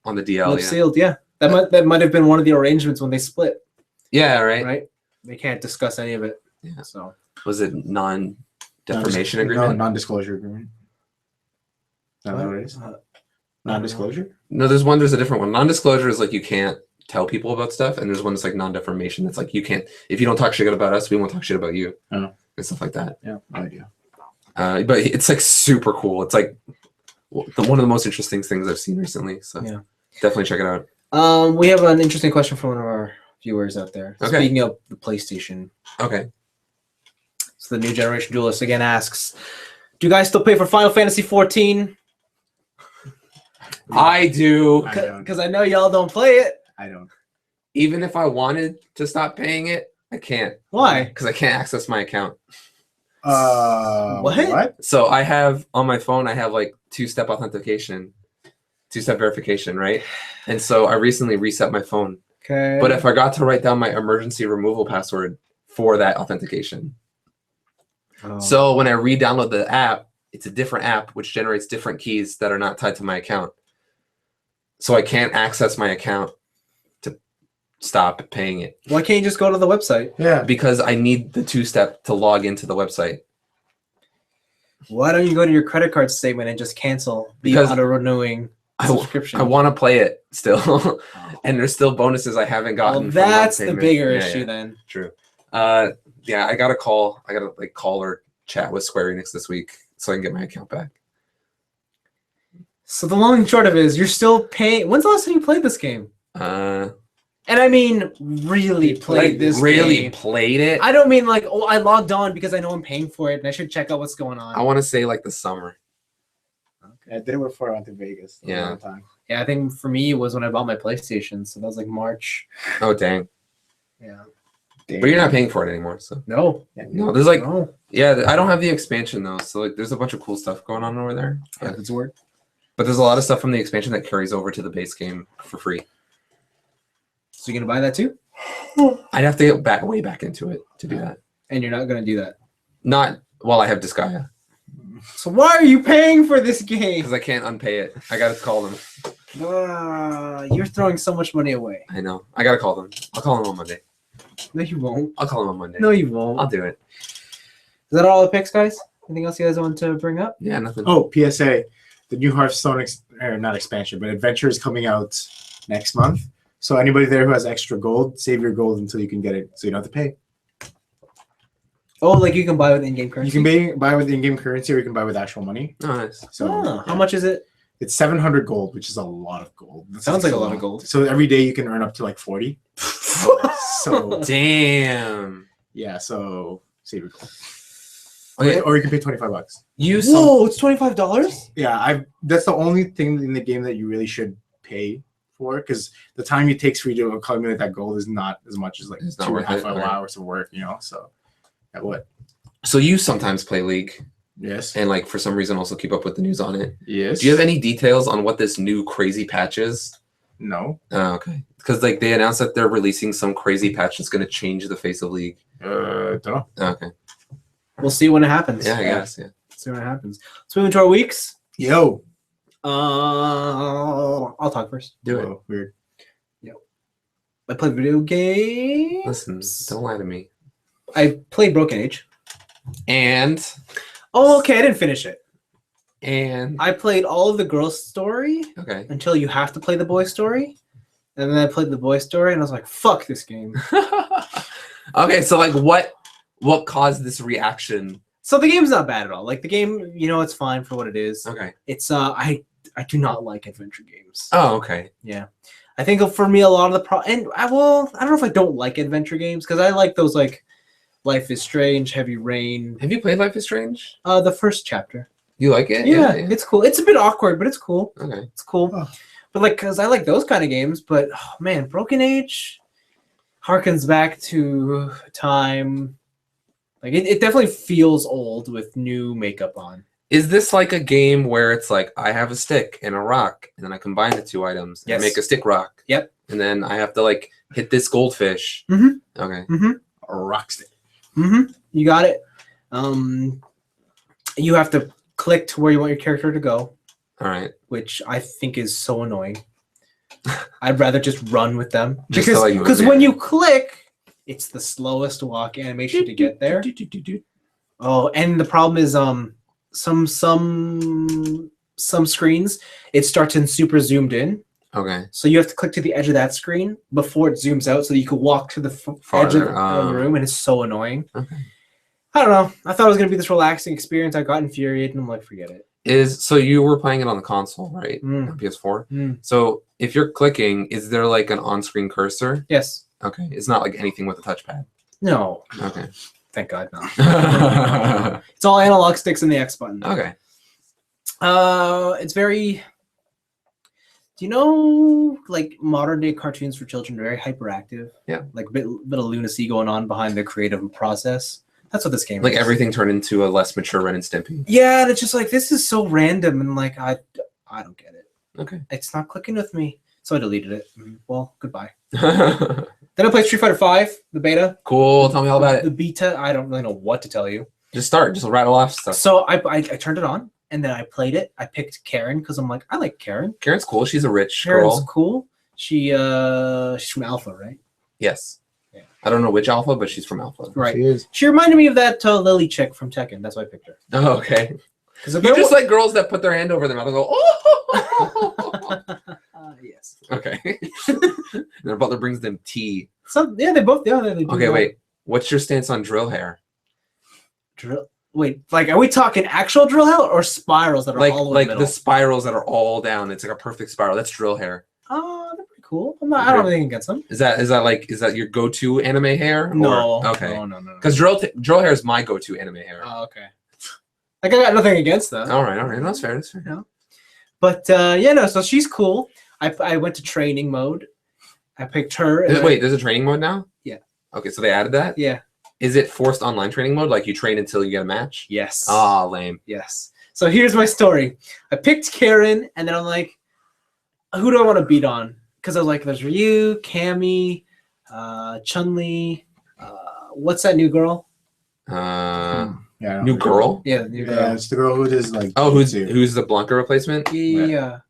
on the DL. Sealed. Yeah. That might have been one of the arrangements when they split. Yeah, right. Right? They can't discuss any of it. Yeah. So was it non-defamation agreement? No, non-disclosure agreement. Is that what it is? Non-disclosure? No, there's a different one. Non-disclosure is like you can't tell people about stuff, and there's one that's like non-defamation. That's like you can't, if you don't talk shit about us, we won't talk shit about you. And stuff like that. Yeah, no idea. But it's like super cool. It's like one of the most interesting things I've seen recently. So definitely check it out. We have an interesting question from one of our viewers out there. Okay. Speaking of the PlayStation. Okay. So the New Generation Duelist again asks, do you guys still pay for Final Fantasy 14? I do. Because I know y'all don't play it. I don't. Even if I wanted to stop paying it, I can't. Why? Because I can't access my account. What? So I have on my phone, I have like two-step verification, right? And so I recently reset my phone. Okay. But if I got to write down my emergency removal password for that authentication. So when I re-download the app, it's a different app which generates different keys that are not tied to my account. So I can't access my account to stop paying it. Why can't you just go to the website? Yeah. Because I need the two-step to log into the website. Why don't you go to your credit card statement and just cancel the auto-renewing subscription? I want to play it still. And there's still bonuses I haven't gotten. Well, that's the bigger issue then. True. I got to call or chat with Square Enix this week so I can get my account back. So the long and short of it is you're still paying. When's the last time you played this game? And I mean, really played this really game. played it. I don't mean like, oh, I logged on because I know I'm paying for it and I should check out what's going on. I want to say like the summer. Okay. I did it before I went to Vegas. Yeah. Time. Yeah, I think for me it was when I bought my PlayStation, so that was like March. Oh dang! Yeah. Damn. But you're not paying for it anymore, so No. no. There's like No. yeah, I don't have the expansion though, so like there's a bunch of cool stuff going on over there. Yeah, it's word. But there's a lot of stuff from the expansion that carries over to the base game for free. So you're gonna buy that too? I'd have to get way back into it to do that. And you're not gonna do that. Not while I have Disgaea, So why are you paying for this game? because I can't unpay it. I gotta call them. You're throwing so much money away. I know. I gotta call them. I'll call them on Monday. No, you won't. I'll call them on Monday. No, you won't. I'll do it. Is that all the picks, guys? Anything else you guys want to bring up? Yeah, nothing. Oh, PSA. The new Hearthstone, not expansion, but adventure is coming out next month. So anybody there who has extra gold, save your gold until you can get it, so you don't have to pay. Oh, like you can buy with in-game currency? You can buy with in-game currency, or you can buy with actual money. Oh, nice. So How much is it? It's 700 gold, which is a lot of gold. Sounds like a lot of gold. So every day you can earn up to like 40. So Damn. yeah, so save your gold. Okay, Or you can pay $25. you Whoa, it's $25? Yeah, that's the only thing in the game that you really should pay for, because the time it takes for you to accumulate that gold is not as much as like It's not 2.5 worth it, hours of work, So at what? So you sometimes play League Yes. and like for some reason also keep up with the news on it. Yes. Do you have any details on what this new crazy patch is? No. Oh, okay. Because like they announced that they're releasing some crazy patch that's going to change the face of League. Don't know. Okay. We'll see when it happens. Yeah, I guess. Yeah. See when it happens. Let's move into our weeks. Yo. I'll talk first. Do it. Whoa, weird. I played video games. Listen, don't lie to me. I played Broken Age. And Oh, okay. I didn't finish it. I I played all of the girl's story okay. until you have to play the boy story. And then I played the boy story and I was like, fuck this game. Okay, so like what caused this reaction? So the game's not bad at all. Like the game, it's fine for what it is. Okay. It's I do not like adventure games. Oh, okay. Yeah. I think for me a lot of the and I don't know if I don't like adventure games because I like those like Life is Strange, Heavy Rain. Have you played Life is Strange? The first chapter. You like it? Yeah, it's cool. It's a bit awkward, but it's cool. Okay. It's cool. Oh. But like, cause I like those kind of games. But oh, man, Broken Age harkens back to time. Like it definitely feels old with new makeup on. Is this like a game where it's like I have a stick and a rock, and then I combine the two items and Yes. make a stick rock? Yep. And then I have to like hit this goldfish. Mhm. Okay. A rock stick. You got it. You have to click to where you want your character to go, All right. which I think is so annoying. I'd rather just run with them Just to, like, move, because yeah. when you click, it's the slowest walk animation to get there. Oh, and the problem is some screens it starts in super zoomed in, Okay. so you have to click to the edge of that screen before it zooms out, so that you can walk to the edge of the room, and it's so annoying. Okay. I don't know. I thought it was gonna be this relaxing experience. I got infuriated, and I'm like, forget it. So you were playing it on the console, right? Mm. On PS4. Mm. So if you're clicking, is there like an on-screen cursor? Yes. Okay. It's not like anything with a touchpad. No. Okay. Thank God, no. It's all analog sticks and the X button. Okay. It's very. Do you know like modern day cartoons for children are very hyperactive? Yeah. Like a bit of lunacy going on behind the creative process. That's what this game Like is. everything turned into a less mature Ren and Stimpy. Yeah, and it's just like this is so random and like I don't get it. Okay. It's not clicking with me, so I deleted it. Well, goodbye. Then I played Street Fighter V, the beta. Cool. Tell me all about The it. beta, I don't really know what to tell you. Just start. Just rattle off stuff. So I turned it on and then I played it. I picked Karen because I'm like, I like Karen. Karen's cool. She's a rich Karen's girl. cool. She's from Alpha, right? Yes. Yeah. I don't know which alpha, but she's from Alpha. Right. She is. She reminded me of that Lily chick from Tekken. That's why I picked her. Oh, okay. Because You just like girls that put their hand over their mouth and go, oh. yes. Okay. Their butler brings them tea. They both. Yeah, they do Okay, that. wait. What's your stance on drill hair? Wait, like, are we talking actual drill hair or spirals that are Like all over like the the middle? spirals that are all down. It's like a perfect spiral. That's drill hair. Oh, they're pretty cool. I don't have anything against them. Is that your go-to anime hair? No. Okay. No. Because drill hair is my go-to anime hair. Oh, okay. Like, I got nothing against them. All right. No, that's fair. No. But so she's cool. I went to training mode. I picked her. Wait, there's a training mode now? Yeah. Okay, so they added that? Yeah. Is it forced online training mode? Like you train until you get a match? Yes. Ah, lame. Yes. So here's my story. I picked Karen, and then I'm like, who do I want to beat on? Because I was like, there's Ryu, Cammy, Chun-Li. What's that new girl? New girl? Yeah, new girl. Yeah, it's the girl who does like. Oh, who's the Blanca replacement? Yeah.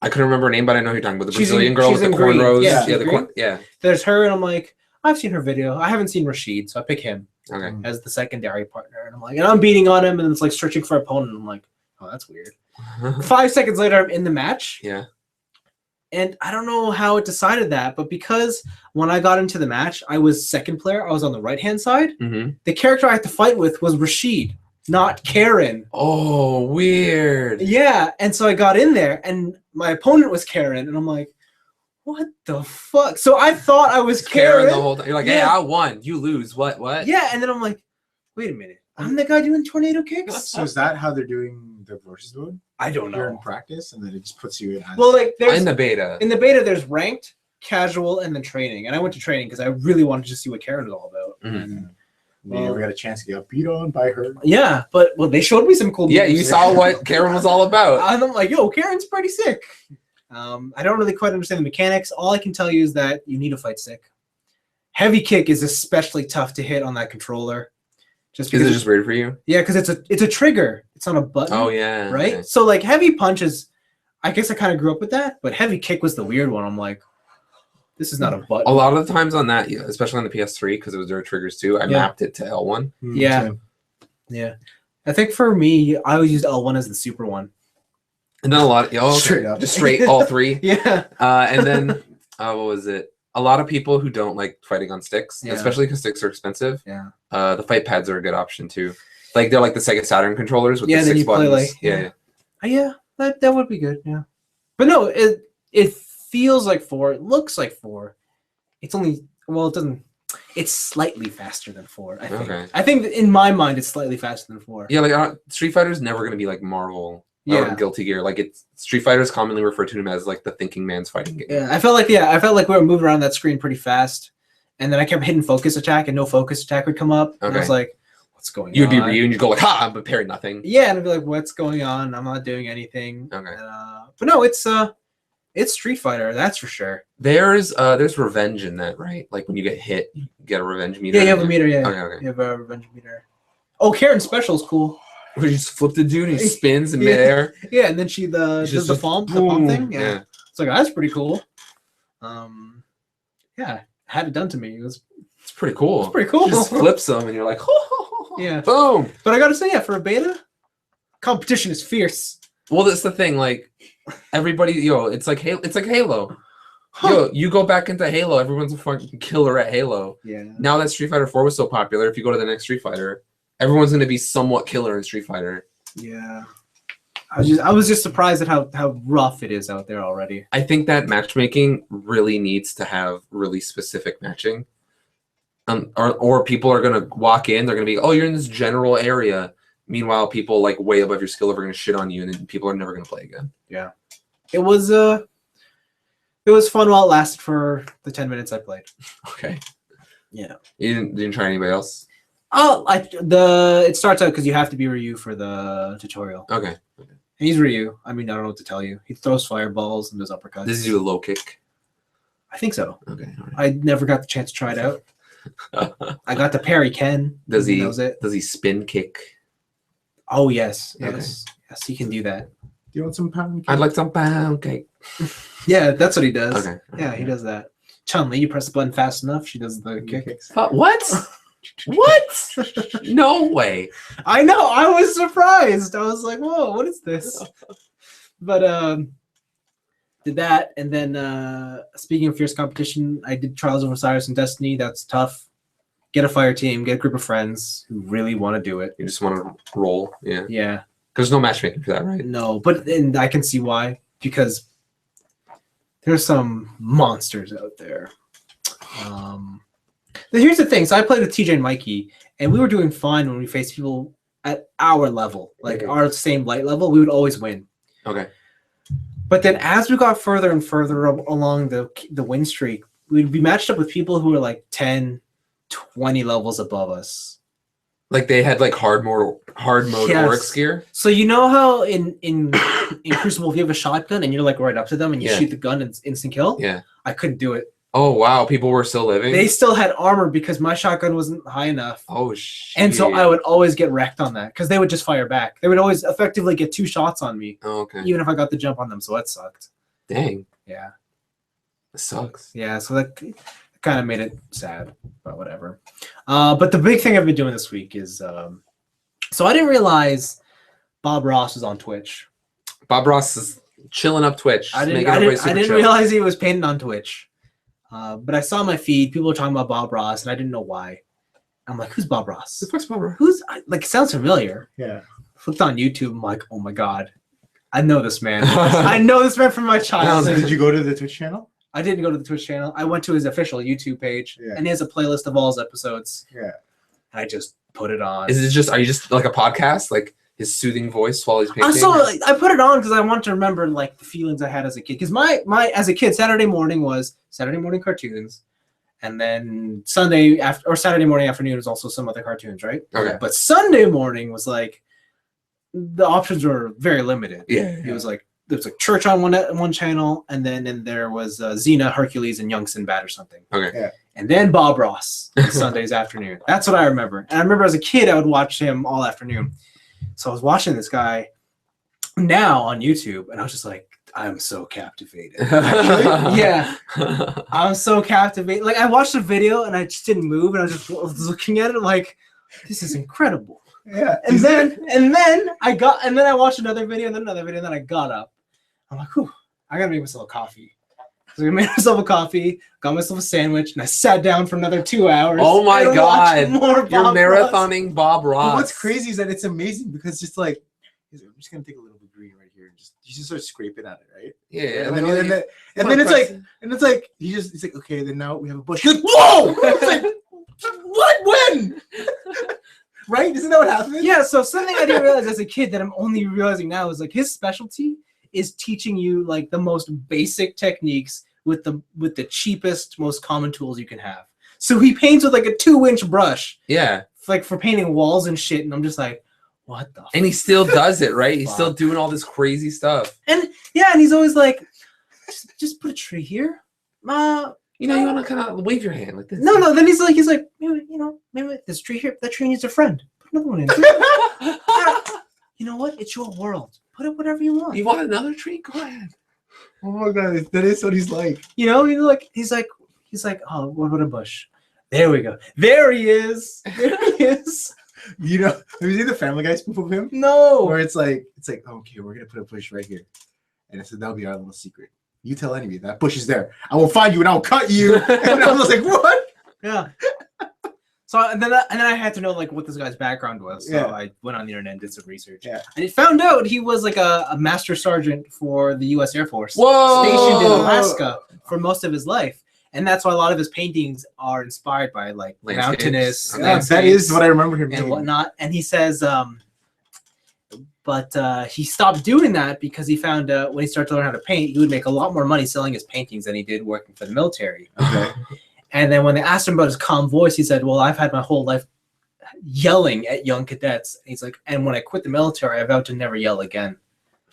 I couldn't remember her name, but I know who you're talking about. The She's Brazilian girl with the green. cornrows. Yeah, Yeah. There's her, and I'm like, I've seen her video. I haven't seen Rashid, so I pick him Okay. as the secondary partner. And I'm like, and I'm beating on him, and it's like searching for opponent. I'm like, oh, that's weird. 5 seconds later, I'm in the match. Yeah. And I don't know how it decided that, but because when I got into the match, I was second player. I was on the right-hand side. Mm-hmm. The character I had to fight with was Rashid, not Karen. Oh, weird. Yeah, and so I got in there, and my opponent was Karen, and I'm like, what the fuck? So I thought I was Karen. The whole time. You're like, hey, I won. You lose. What? Yeah, and then I'm like, wait a minute. I'm the guy doing tornado kicks? So is that how they're doing the versus mode? I don't You're in know. practice, and then it just puts you in. As... Well, like, there's in the beta. In the beta, there's ranked, casual, and then training. And I went to training because I really wanted to see what Karen was all about. Mm-hmm. We never got a chance to get beat on by her. Yeah, but they showed me some cool moves. Yeah, you saw what Karen was all about. And I'm like, yo, Karen's pretty sick. I don't really quite understand the mechanics. All I can tell you is that you need a fight stick. Heavy kick is especially tough to hit on that controller. Is it just weird for you? Yeah, because it's a trigger. It's on a button. Oh yeah. Right? Okay. So like heavy punches, I guess I kind of grew up with that, but heavy kick was the weird one. I'm like, this is not a button. A lot of the times on that, especially on the PS3, because it was their triggers too, I mapped it to L1. Yeah. Yeah. I think for me, I always used L1 as the super one. And then a lot of Straight up. just straight all three. Yeah. And then what was it? A lot of people who don't like fighting on sticks, Yeah. especially because sticks are expensive. Yeah. The fight pads are a good option too. Like they're like the Sega Saturn controllers with the then 6 you buttons. play like yeah, that would be good. Yeah. But no, it feels like 4. It looks like 4. It's only it doesn't. It's slightly faster than 4. I think. Okay. I think in my mind it's slightly faster than 4. Yeah, like Street Fighter is never gonna be like Marvel. Yeah. Or Guilty Gear. Like it's Street Fighter is commonly referred to him as like the thinking man's fighting game. Yeah, I felt like we were moving around that screen pretty fast, and then I kept hitting focus attack, and no focus attack would come up. And I was like, "What's going on?" You'd be Ryu, and you'd go like, "Ha! I'm preparing nothing." Yeah, and I'd be like, "What's going on? I'm not doing anything." Okay. But no, it's Street Fighter, that's for sure. There's revenge in that, right? Like when you get hit, you get a revenge meter. Yeah, you have a meter. Yeah. Okay. You have a revenge meter. Oh, Karen's special is cool. Where you just flip the dude and he spins in midair. Yeah, and then she does the palm thing. Yeah. It's like that's pretty cool. Yeah, had it done to me. It's pretty cool. It's pretty cool. Just flips them and you're like, yeah, boom. But I gotta say, for a beta, competition is fierce. Well, that's the thing. Like everybody, it's like Halo. Yo, you go back into Halo, everyone's a fucking killer at Halo. Yeah. Now that Street Fighter 4 was so popular, if you go to the next Street Fighter, everyone's going to be somewhat killer in Street Fighter. Yeah. I was just surprised at how rough it is out there already. I think that matchmaking really needs to have really specific matching. Or people are going to walk in, they're going to be, oh, you're in this general area. Meanwhile, people like way above your skill level are going to shit on you, and then people are never going to play again. Yeah. It was fun while it lasted for the 10 minutes I played. Okay. Yeah. You didn't try anybody else? Oh, it starts out because you have to be Ryu for the tutorial. Okay. And he's Ryu. I mean, I don't know what to tell you. He throws fireballs and does uppercuts. Does he do a low kick? I think so. Okay. All right. I never got the chance to try it out. I got the parry Ken. Does he? That was it. Does he spin kick? Oh yes, Okay. yes, he can do that. Do you want some pound cake? I'd like some pound cake. Yeah, that's what he does. Okay. Yeah, he does that. Chun-Li, you press the button fast enough, she does the kick. What? What? No way. I know. I was surprised. I was like, "Whoa, what is this?" But did that, and then speaking of fierce competition, I did Trials of Osiris and Destiny. That's tough. Get a fire team, get a group of friends who really want to do it. You just want to roll, yeah. Yeah. There's no matchmaking for that, right? No, and I can see why, because there's some monsters out there. Here's the thing. So I played with TJ and Mikey, and we were doing fine when we faced people at our level, like our same light level. We would always win. Okay. But then as we got further and further along the win streak, we'd be matched up with people who were like 10, 20 levels above us. Like they had like hard mode Oryx gear. So you know how in Crucible if you have a shotgun and you're like right up to them and you shoot the gun and it's instant kill? Yeah. I couldn't do it. Oh wow, people were still living? They still had armor because my shotgun wasn't high enough. Oh shit. And so I would always get wrecked on that because they would just fire back. They would always effectively get 2 shots on me. Oh, okay. Even if I got the jump on them, so that sucked. Dang. Yeah. It sucks. Yeah, so that kind of made it sad, but whatever. But the big thing I've been doing this week is so I didn't realize Bob Ross was on Twitch. Bob Ross is chilling up Twitch. I didn't realize he was painted on Twitch. But I saw my feed. People were talking about Bob Ross, and I didn't know why. I'm like, who's Bob Ross? The fuck's Bob Ross? It sounds familiar. Yeah. Flipped on YouTube. I'm like, oh my God. I know this man. I know this man from my childhood. Did you go to the Twitch channel? I didn't go to the Twitch channel. I went to his official YouTube page, and he has a playlist of all his episodes. Yeah. And I just put it on. Are you just like a podcast? Like his soothing voice while he's painting? I put it on because I want to remember like the feelings I had as a kid. Because my as a kid, Saturday morning was Saturday morning cartoons, and then Saturday morning afternoon was also some other cartoons, right? Okay. But Sunday morning was like the options were very limited. Yeah. It was like there was like Church on one channel, and then there was Xena, Hercules, and Young Sinbad or something. Okay. Yeah. And then Bob Ross on Sundays afternoon. That's what I remember. And I remember as a kid, I would watch him all afternoon. So I was watching this guy now on YouTube, and I was just like, I'm so captivated. Yeah. I'm so captivated. Like, I watched the video, and I just didn't move, and I was just looking at it like, this is incredible. Yeah. And then I watched another video, and then another video, and then I got up. I'm like, whew, I gotta make myself a coffee. So I made myself a coffee, got myself a sandwich, and I sat down for another 2 hours. Oh my God. You're marathoning Bob Ross. But what's crazy is that it's amazing because just like, I'm just going to take a little bit of green right here and you just start scraping at it, right? Yeah. And then it's like, he's like, okay, then now we have a bush. He's like, whoa! It's like, what? When? Right? Isn't that what happened? Yeah, so something I didn't realize as a kid that I'm only realizing now is like his specialty is teaching you like the most basic techniques with the cheapest, most common tools you can have. So he paints with like a 2-inch brush. Yeah. Like for painting walls and shit. And I'm just like, what the And he still does it, right? He's still doing all this crazy stuff. And yeah, and he's always like, just put a tree here. You want to kind of wave your hand like this. No, then he's like, maybe this tree here, that tree needs a friend. Put another one in. You know what? It's your world. Put it whatever you want. You want another tree? Go ahead. Oh my God, that is what he's like. He's like, oh, what about a bush? There we go. There he is. There he is. Have you seen the Family Guy spoof of him? No. Where it's like, okay, we're gonna put a bush right here, and I said that'll be our little secret. You tell anybody that bush is there. I will find you and I will cut you. And I was like, what? Yeah. So and then I had to know like what this guy's background was. So I went on the internet and did some research. Yeah. And it found out he was like a master sergeant for the U.S. Air Force. Whoa! Stationed in Alaska for most of his life. And that's why a lot of his paintings are inspired by like mountainous. Yeah, that is what I remember him and whatnot. And he says, but he stopped doing that because he found when he started to learn how to paint, he would make a lot more money selling his paintings than he did working for the military. Okay. And then when they asked him about his calm voice, he said, well, I've had my whole life yelling at young cadets. And he's like, and when I quit the military, I vowed to never yell again.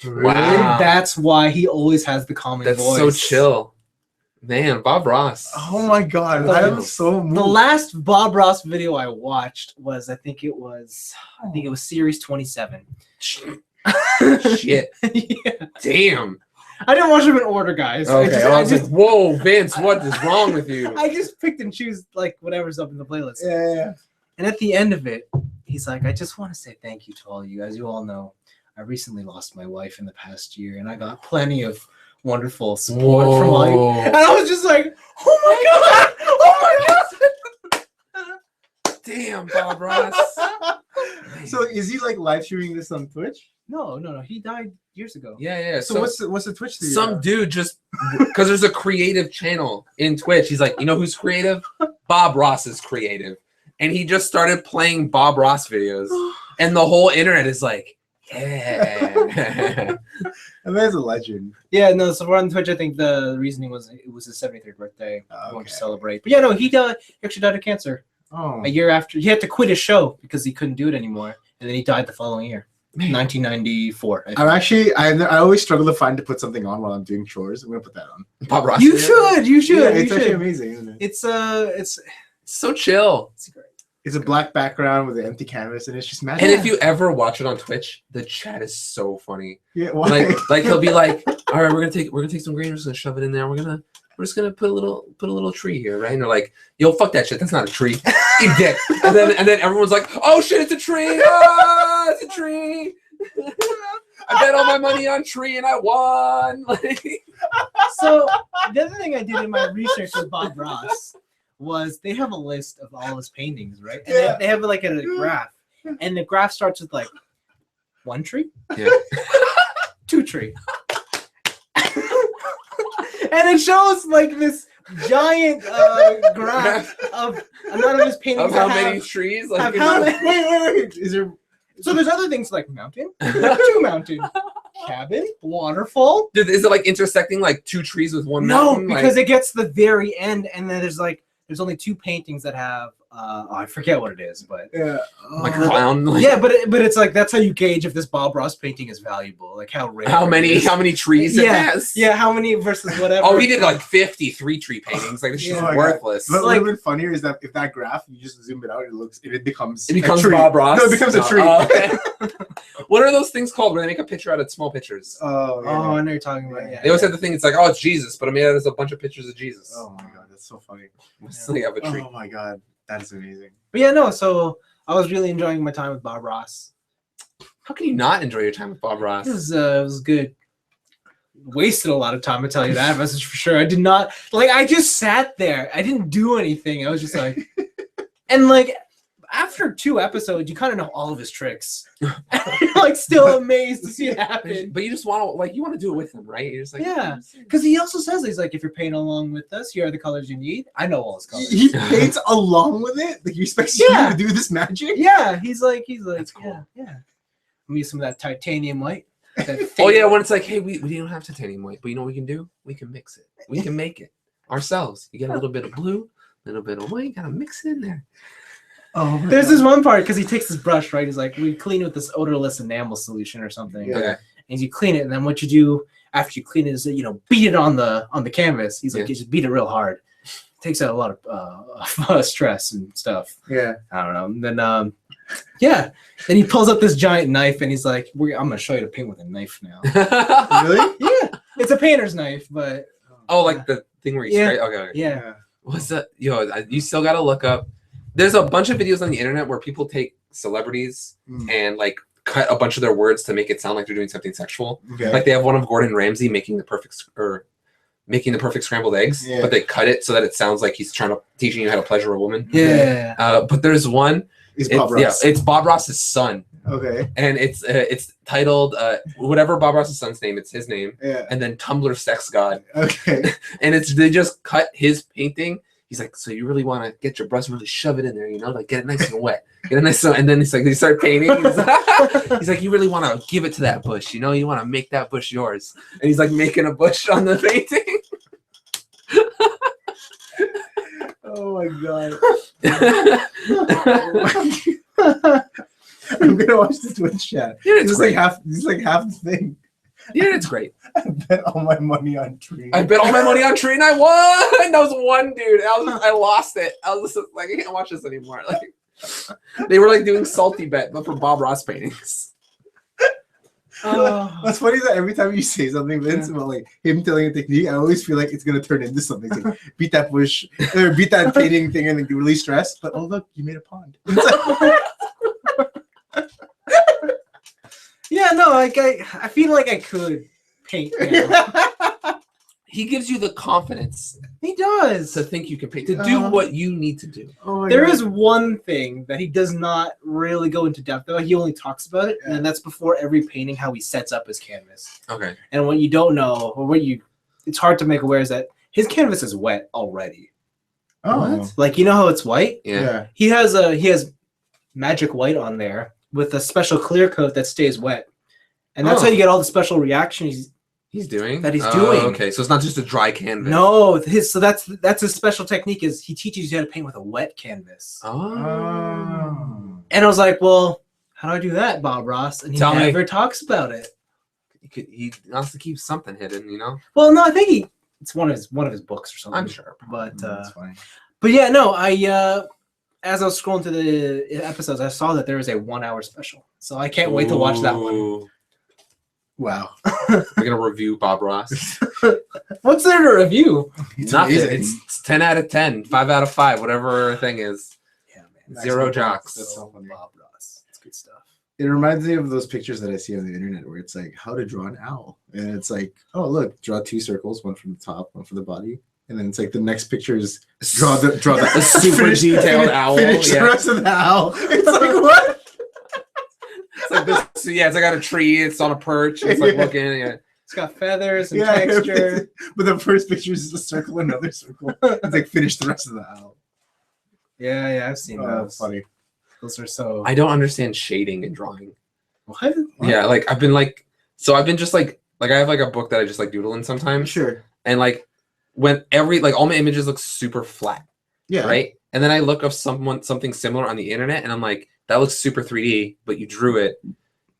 Wow. And that's why he always has the calming voice. That's so chill. Man, Bob Ross. Oh my God. I am so moved. The last Bob Ross video I watched was, I think it was Series 27. Shit. Yeah. Damn. I didn't watch them in order, guys. Okay. I was like, whoa, Vince, what is wrong with you? I just picked and choose like whatever's up in the playlist. Yeah. And at the end of it, he's like, I just want to say thank you to all you. As you all know, I recently lost my wife in the past year, and I got plenty of wonderful support from all you. And I was just like, oh my God! Oh my God! Damn, Bob Ross. So is he like live streaming this on Twitch? No. He died years ago. Yeah. So what's the Twitch thing? Some dude just because there's a creative channel in Twitch. He's like, you know who's creative? Bob Ross is creative, and he just started playing Bob Ross videos, and the whole internet is like, yeah. And that's a legend. Yeah, no. So we're on Twitch. I think the reasoning was it was his 73rd birthday. I want to celebrate. But yeah, no, he actually died of cancer. Oh. A year after, he had to quit his show because he couldn't do it anymore, and then he died the following year, 1994. I always struggle to put something on while I'm doing chores. I'm gonna put that on. Bob Ross. You should. Yeah, it's actually amazing, isn't it? It's so chill. It's great. It's a black background with an empty canvas, and it's just magic. And if you ever watch it on Twitch, the chat is so funny. Yeah, why? Like he'll be like, all right, we're gonna take some green, we're just gonna shove it in there. We're just gonna put a little tree here, right? And they're like, yo, fuck that shit. That's not a tree. You dick. And then everyone's like, oh shit, it's a tree. Ah, it's a tree. I bet all my money on tree and I won. So the other thing I did in my research with Bob Ross was they have a list of all his paintings, right? And they have like a graph, and the graph starts with like 1 tree, 2 tree, and it shows like this giant graph of a lot of his paintings. Of how many trees? Like, wait. Is there? So there's other things like mountain, 2 mountain, cabin, waterfall. Is it like intersecting like 2 trees with one No, mountain? because it gets to the very end, and then there's only 2 paintings that have I forget what it is, but like a clown. Like, yeah, but it's like that's how you gauge if this Bob Ross painting is valuable, like how rare. how many trees it has? Yeah, how many versus whatever. Oh, he did like 53 tree paintings. Like this shit's worthless. But what's even funnier is that if that graph you just zoom it out, it becomes a tree. Bob Ross. No, it becomes a tree. Okay. What are those things called where they make a picture out of small pictures? Oh, I know you're talking about. Yeah. They always have the thing. It's like, oh, it's Jesus, but I made it as a bunch of pictures of Jesus. Oh my god, that's so funny. They have a tree. Oh my god, that's amazing. But yeah, no. So I was really enjoying my time with Bob Ross. How can you not enjoy your time with Bob Ross? It was good. Wasted a lot of time, I tell you that message for sure. I did not I just sat there. I didn't do anything. I was just like, and like after 2 episodes, you kind of know all of his tricks. You're like still amazed to see it happen. But you just want to you want to do it with him, right? You're just like, yeah, because he also says he's like, if you're painting along with us, here are the colors you need. I know all his colors. He paints along with it. Like he expects you to do this magic. Yeah, he's like, that's cool. yeah. Let me use some of that titanium white. Oh yeah, when it's like, hey, we don't have titanium white, but you know what we can do? We can mix it. We can make it ourselves. You get a little bit of blue, a little bit of white. You gotta mix it in there. Oh, there's this one part because he takes his brush, right? He's like, we clean it with this odorless enamel solution or something. Yeah. Okay. And you clean it, and then what you do after you clean it is beat it on the canvas. He's like, you just beat it real hard. It takes out a lot of stress and stuff. Yeah. I don't know. And then then he pulls up this giant knife, and he's like, I'm gonna show you to paint with a knife now. Really? Yeah, it's a painter's knife, but like the thing where you spray. Okay. Yeah. What's that? Yo, you still gotta look up. There's a bunch of videos on the internet where people take celebrities and like cut a bunch of their words to make it sound like they're doing something sexual. Okay. Like they have one of Gordon Ramsay making the perfect scrambled eggs, but they cut it so that it sounds like he's teaching you how to pleasure a woman. Yeah. But there's one. It's Bob Ross. Yeah, it's Bob Ross's son. Okay. And it's titled whatever Bob Ross's son's name, it's his name. Yeah. And then Tumblr Sex God. Okay. And they just cut his painting. He's like, so you really want to get your brush and really shove it in there, like get it nice and wet, and then he's like, they start painting. He's like, you really want to give it to that bush, you want to make that bush yours, and he's like making a bush on the painting. Oh my god. I'm gonna watch the Twitch chat. Yeah, it's like half the thing. Yeah, it's great. I bet all my money on Tree. I bet all my money on Tree and I won. That was one dude. I lost it. I was just like, I can't watch this anymore. Like, they were like doing salty bet, but for Bob Ross paintings. What's funny is that every time you say something, Vince, about like him telling a technique, I always feel like it's gonna turn into something. It's like, beat that bush or beat that painting thing, and then get really stressed. But oh look, you made a pond. Yeah, no, like I feel like I could paint now. He gives you the confidence He does. to think you can paint, to do what you need to do. Oh my There God. is one thing that he does not really go into depth about. He only talks about it, and that's before every painting, how he sets up his canvas. Okay. And what you don't know, or it's hard to make aware, is that his canvas is wet already. Oh. Like, you know how it's white? Yeah. He has magic white on there with a special clear coat that stays wet, and that's how you get all the special reactions He's doing? That he's doing. Okay, so it's not just a dry canvas. No, that's his special technique. Is he teaches you how to paint with a wet canvas. Oh. And I was like, well, how do I do that, Bob Ross? And he Tell me. never talks about it. He wants to keep something hidden, you know? Well, no, I think it's one of his books or something. I'm sure. But That's funny. but yeah, no, I as I was scrolling through the episodes, I saw that there was a 1 hour special. So I can't wait to watch that one. Ooh. Wow. We're gonna review Bob Ross. What's there to review? It's Nothing. amazing. It's 10 out of 10, 5 out of 5, whatever thing is. Yeah, man. Zero jocks. That's so funny. Bob Ross. It's good stuff. It reminds me of those pictures that I see on the internet where it's like how to draw an owl. And it's like, oh, look, draw 2 circles, one from the top, one for the body. And then it's like the next picture is draw the A super detailed owl. Finish Yeah. the rest of the owl. It's like, what? It's like this. So yeah, it's like on a tree. It's on a perch. It's like Yeah. looking. Yeah. It's got feathers and texture. But the first picture is just a circle, another circle. It's like finish the rest of the owl. Yeah, I've seen Oh, those. that's funny. Those are so. I don't understand shading and drawing. What? Yeah, like I've been just like I have like a book that I just like doodle in sometimes, Sure. and like when all my images look super flat, Yeah. right? And then I look up something similar on the internet, and I'm like, that looks super 3D, but you drew it,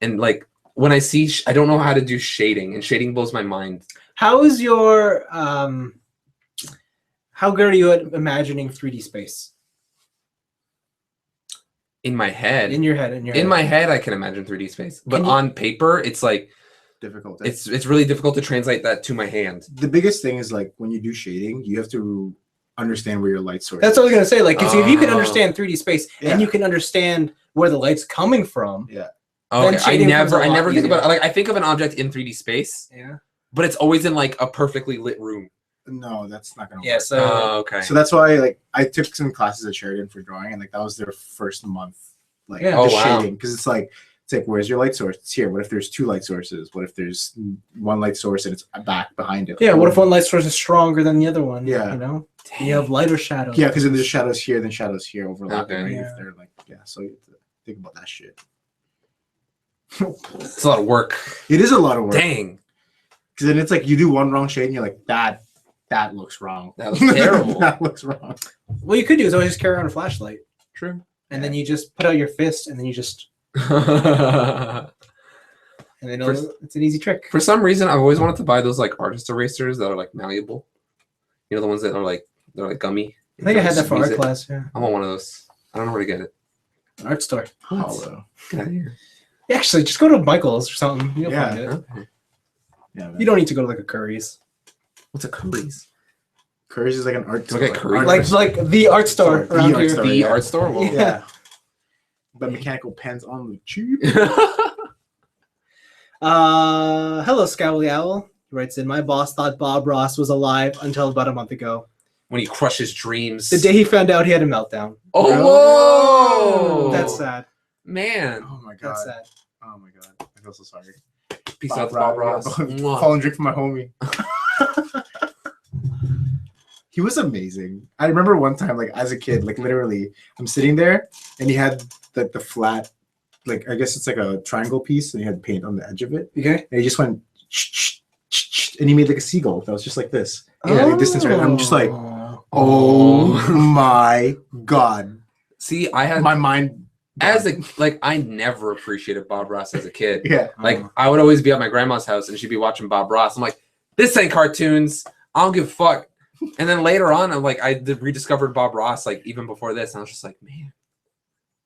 and like when I see, I don't know how to do shading, and shading blows my mind. How is your how good are you at imagining 3D space? In my head, In your head. in my head, I can imagine 3D space, but Can you- on paper, it's like Difficult. it's really difficult to translate that to my hand. The biggest thing is like when you do shading, you have to understand where your light source That's what I was gonna say. Like, 'cause if you can Oh. understand 3D space Yeah. and you can understand where the light's coming from. Okay, Then I shading becomes a lot never think about easier. it. Like I think of an object in 3D space, Yeah. but it's always in like a perfectly lit room. No, that's not gonna Yeah. work. So Okay. So that's why like I took some classes at Sheridan for drawing, and like that was their first month, like Yeah. Oh, just wow. shading, because it's like where's your light source? It's here. What if there's 2 light sources? What if there's one light source and it's back behind it? yeah. What if one light source is stronger than the other one? Yeah. You know, you have light or shadow. Yeah, because then there's shadows here, then shadows here overlapping. Okay. Right? Yeah. If they're like, so you have to think about that shit. It's a lot of work. It is a lot of work. Dang, Because then it's like you do one wrong shade and you're like, that looks wrong. that was terrible. That looks wrong. What you could do is always just carry around a flashlight, True. and then you just put out your fist, and then you just For and then it's an easy trick. some reason, I've always wanted to buy those like artist erasers that are like malleable. You know, the ones that are like they're like gummy. I think I had that for Squeeze art it. class. Yeah, I want one of those. I don't know where to get it. art store. Hollow. Get out of here. Yeah, actually, just go to Michael's or something. You'll Yeah. find it. Okay. Yeah, man. You don't need to go to like a Curry's. What's a Curry's? Curry's is like an art Do I get store. Curry's? Like the art store The around art here. store. The yeah. art store? Well, Yeah. But mechanical pens on the cheap. Hello, Scowly Owl. He writes in, my boss thought Bob Ross was alive until about a month ago. When he crushes dreams. The day he found out he had a meltdown. Oh, whoa! That's sad. Man. Oh my That's god. sad. Oh my god. I feel so sorry. Peace out, Bob Ross. Mwah. Fallen drink for my homie. He was amazing. I remember one time, like as a kid, like literally, I'm sitting there and he had like the flat, like I guess it's like a triangle piece, and he had paint on the edge of it. Okay. And he just went, and he made like a seagull that was just like this. Yeah, like distance right. I'm just like, oh my god. See, I had My mind. as a I never appreciated Bob Ross as a kid. Yeah. Like I would always be at my grandma's house and she'd be watching Bob Ross. I'm like, this ain't cartoons. I don't give a fuck. And then later on, I'm like, rediscovered Bob Ross like even before this, and I was just like, man,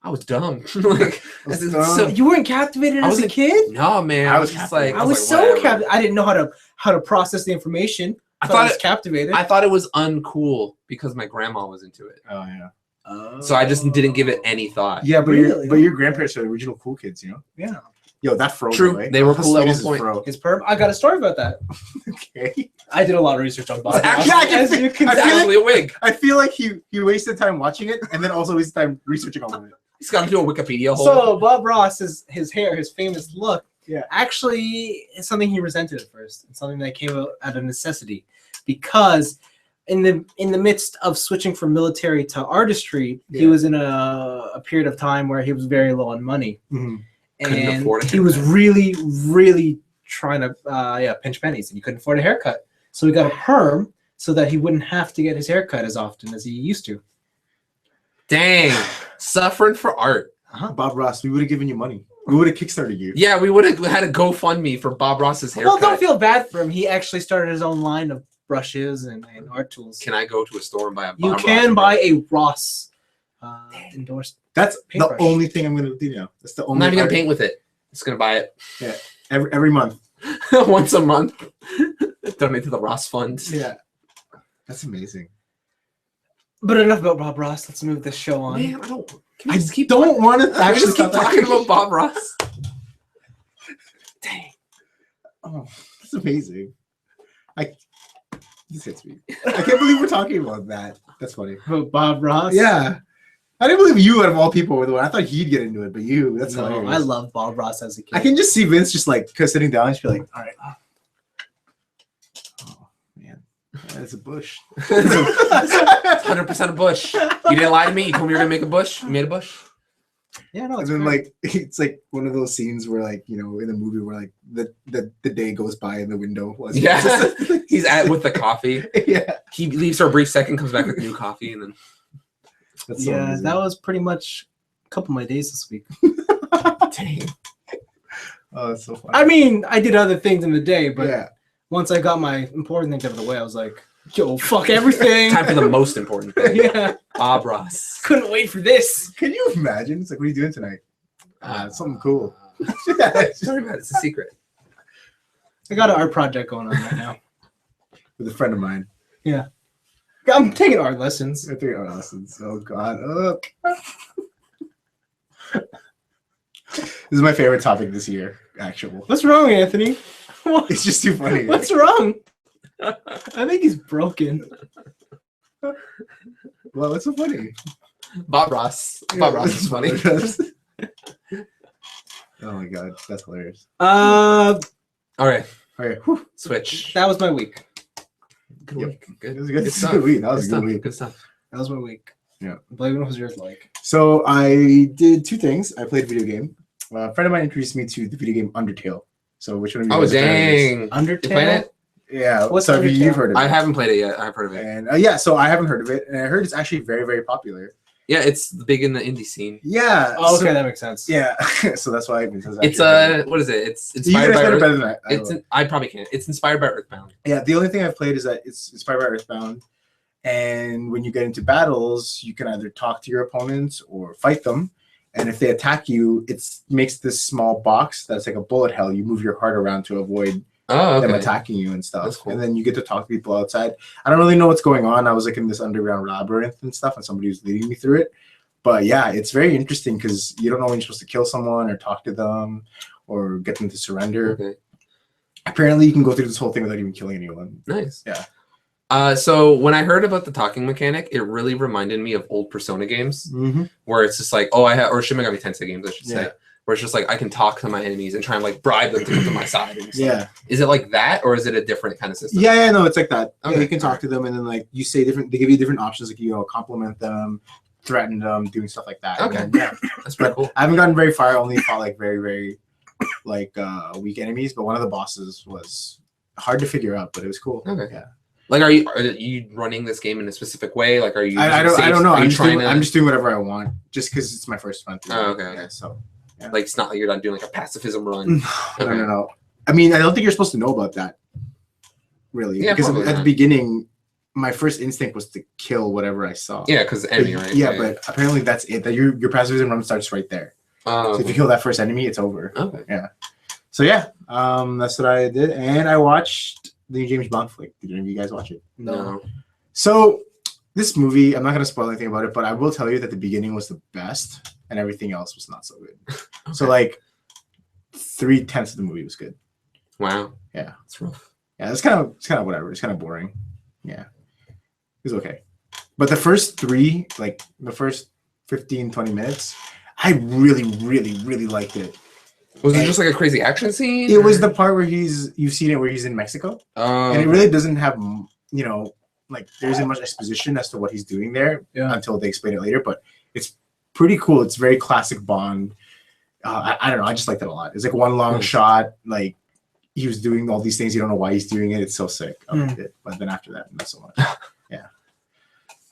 I was dumb. Like, this is so, You weren't captivated I as a wasn't- kid? no, man. I I was was just captivated. like, I was like, so whatever. captivated. I didn't know how to process the information. I I thought was it, captivated. I thought it was uncool because my grandma was into it. Oh yeah. So I just didn't give it any thought. Yeah, but Really? your grandparents are the original cool kids, you know? Yeah. Yo, that fro. True, Right? they were How cool at sweet one is his point. fro? His perm. I got a story about that. Okay. I did a lot of research on Bob Ross. Actually, as you can I It's feel tell. actually a wig. I feel like he wasted time watching it and then also wasted time researching all of it. He's got to do a Wikipedia hole. So Bob Ross, his hair, his famous look, Yeah. actually is something he resented at first. It's something that came out of necessity, because in the midst of switching from military to artistry, he Yeah. was in a period of time where he was very low on money, Mm-hmm. Couldn't and afford a he was haircut. really trying to pinch pennies, and he couldn't afford a haircut. So he got a perm so that he wouldn't have to get his haircut as often as he used to. Dang, suffering for art. Bob Ross, we would have given you money. We would have kickstarted you. Yeah, we would have had a GoFundMe for Bob Ross's haircut. Well, don't feel bad for him. He actually started his own line of brushes and art tools. Can I go to a store and buy a Bob You Ross can haircut? buy a Ross endorsed. That's Paintbrush. the only thing I'm gonna do now. That's the I'm only. not even art- gonna paint with it. Just gonna buy it every month. once a month. Donate to the Ross Fund. Yeah, that's amazing. But enough about Bob Ross. Let's move this show on. Man, I don't. Can we I just keep don't want to Can we actually just keep talking about Bob Ross? Dang. Oh, that's amazing. This hits me. I can't believe we're talking about that. That's funny. About Bob Ross? Yeah, I didn't believe you out of all people were the one. I thought he'd get into it, but you. That's No, hilarious. I love Bob Ross as a kid. I can just see Vince just like sitting down and just be like, all right. Oh man, that's a bush. 100% a bush. You didn't lie to me. You told me you were gonna make a bush. You made a bush. Yeah, no, And it's then great. like it's like one of those scenes where like in the movie where like the day goes by in the window. Yeah. He's at with the coffee. Yeah. He leaves for a brief second, comes back with new coffee, and then That's so Yeah, amazing. that was pretty much a couple of my days this week. dang. Oh, that's so funny. I mean, I did other things in the day, but yeah. once I got my important things out of the way, I was like, yo, fuck everything. Time for the most important thing. Yeah, Bob Ross. couldn't wait for this. Can you imagine? It's like, what are you doing tonight? Something cool. Sorry about it. It's a secret. I got an art project going on right now. With a friend of mine. I'm taking art lessons. I think art lessons. Oh God. Oh. This is my favorite topic this year. Actual. What's wrong, Anthony? What? It's just too funny. What's wrong? I think he's broken. Well, what's so funny? Bob Ross. Bob Ross is funny. Oh my God, that's hilarious. All right. Okay. Whew. Switch. That was my week. Good Yep. week. Good. It was a good, stuff. good week. That was Good a good stuff. week. Good stuff. That was my week. Yeah. Blake, what was yours like? So I did two things. I played a video game. A friend of mine introduced me to the video game Undertale. So which one of you? Oh guys are fans? dang! You playing Undertale? it? Yeah. What's so Undertale? you've heard of it? I haven't played it yet. I've heard of it. And yeah, so I haven't heard of it, and I heard it's actually very, very popular. Yeah, it's big in the indie scene. Yeah. Oh, okay, so- that makes sense. yeah. So that's why it says It's actually- what is it? It's You inspired guys by know it Earth. better than that. I It's will. I probably can't. It's inspired by Earthbound. Yeah, the only thing I've played is that it's inspired by Earthbound, and when you get into battles, you can either talk to your opponents or fight them. And if they attack you, it makes this small box that's like a bullet hell. You move your heart around to avoid Oh, them okay. attacking you and stuff. That's cool. And then you get to talk to people outside. I don't really know what's going on. I was like in this underground labyrinth and stuff, and somebody was leading me through it. But yeah, it's very interesting because you don't know when you're supposed to kill someone or talk to them or get them to surrender. Okay. Apparently, you can go through this whole thing without even killing anyone. Nice. Yeah. So when I heard about the talking mechanic, it really reminded me of old Persona games, Mm-hmm. where it's just like, oh, I have, or Shin Megami Tensei games, I should say, Yeah. where it's just like I can talk to my enemies and try and like bribe them to come to my side. And stuff. Yeah. Is it like that, or is it a different kind of system? Yeah, no, it's like that. Yeah, Okay, you can talk to them, and then like you say different. They give you different options, like compliment them, threaten them, doing stuff like that. Okay. And then, yeah, That's pretty cool. I haven't gotten very far. I only fought like very, very like weak enemies, but one of the bosses was hard to figure out, but it was cool. Okay. Yeah. Like, are you running this game in a specific way? Like, are you? I using don't saves? know. Are you I'm just, trying doing, to? I'm just doing whatever I want, just because it's my first run through. Oh, okay, Yeah, okay. so like, it's not like you're not doing like a pacifism run. no. I mean, I don't think you're supposed to know about that, really, Yeah, because probably at the not. beginning, my first instinct was to kill whatever I saw. Yeah, because But- enemy, right? Yeah, but apparently that's it. That your pacifism run starts right there. Oh, So if you kill that first enemy, it's over. okay. So yeah, that's what I did, and I watched the new James Bond flick. Did any of you guys watch it? No. So this movie, I'm not gonna spoil anything about it, but I will tell you that the beginning was the best, and everything else was not so good. So like, 3/10 of the movie was good. Wow. Yeah. It's rough. Yeah, it's kind of whatever. It's kind of boring. Yeah. It was okay. But the first 15, 20 minutes, I really, really, really liked it. Was it just like a crazy action scene? It was the part where you've seen it where he's in Mexico. And it really doesn't have, like there isn't much exposition as to what he's doing there until they explain it later. But it's pretty cool. It's very classic Bond. I don't know. I just liked it a lot. It's like one long shot. Like he was doing all these things. You don't know why he's doing it. It's so sick. I liked it. But then after that, not so much. Yeah.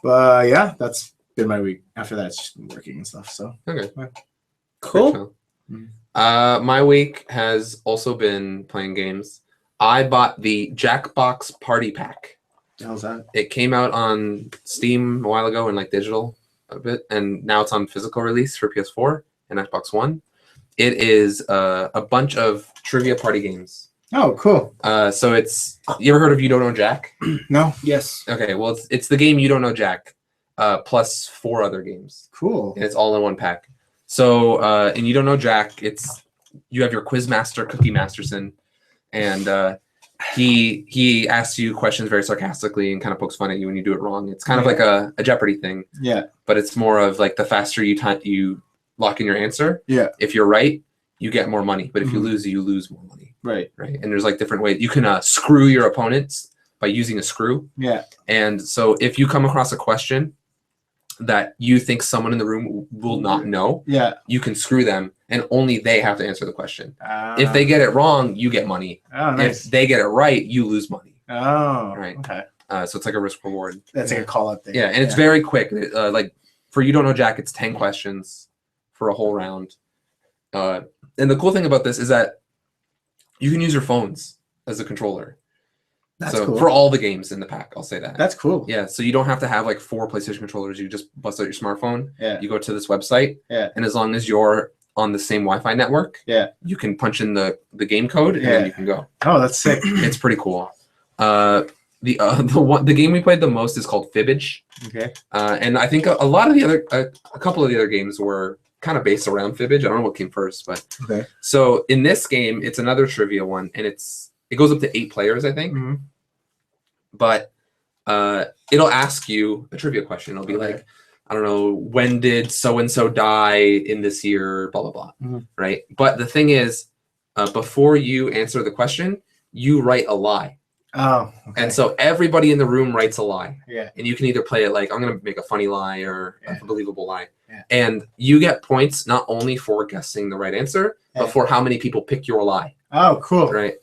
But yeah, that's been my week. After that, it's just been working and stuff. So okay. Cool. My week has also been playing games. I bought the Jackbox Party Pack. How's that? It came out on Steam a while ago and like digital a bit, and now it's on physical release for PS4 and Xbox One. It is a bunch of trivia party games. Oh, cool. So it's, you ever heard of You Don't Know Jack? No. Yes. Okay, well it's the game You Don't Know Jack, plus 4 other games. Cool. And it's all in one pack. So in You Don't Know Jack, you have your quiz master, Cookie Masterson, and he asks you questions very sarcastically and kind of pokes fun at you when you do it wrong. It's kind of like a Jeopardy thing. Yeah. But it's more of like the faster you lock in your answer. Yeah. If you're right, you get more money. But if you lose more money. Right. Right. And there's like different ways. You can screw your opponents by using a screw. Yeah. And so if you come across a question that you think someone in the room will not know, you can screw them and only they have to answer the question. If they get it wrong, you get money. Oh, nice. If they get it right, you lose money. Oh, right. Okay. So it's like a risk reward. That's like a call out thing. Yeah, and it's very quick. Like for You Don't Know Jack, it's 10 questions for a whole round. And the cool thing about this is that you can use your phones as a controller. That's cool. For all the games in the pack, I'll say that. That's cool. Yeah, so you don't have to have like 4 PlayStation controllers. You just bust out your smartphone. Yeah. You go to this website. Yeah. And as long as you're on the same Wi-Fi network, you can punch in the game code and then you can go. Oh, that's sick. It's pretty cool. The game we played the most is called Fibbage. Okay. And I think a lot of the other a couple of the other games were kind of based around Fibbage. I don't know what came first, but okay. So in this game, it's another trivia one, and it goes up to 8 players, I think. Mm-hmm. But it'll ask you a trivia question. It'll be like, I don't know, when did so and so die in this year? Blah blah blah. Mm-hmm. Right. But the thing is, before you answer the question, you write a lie. Oh. Okay. And so everybody in the room writes a lie. Yeah. And you can either play it like, I'm going to make a funny lie or a believable lie. Yeah. And you get points not only for guessing the right answer, but for how many people pick your lie. Oh, cool. Right.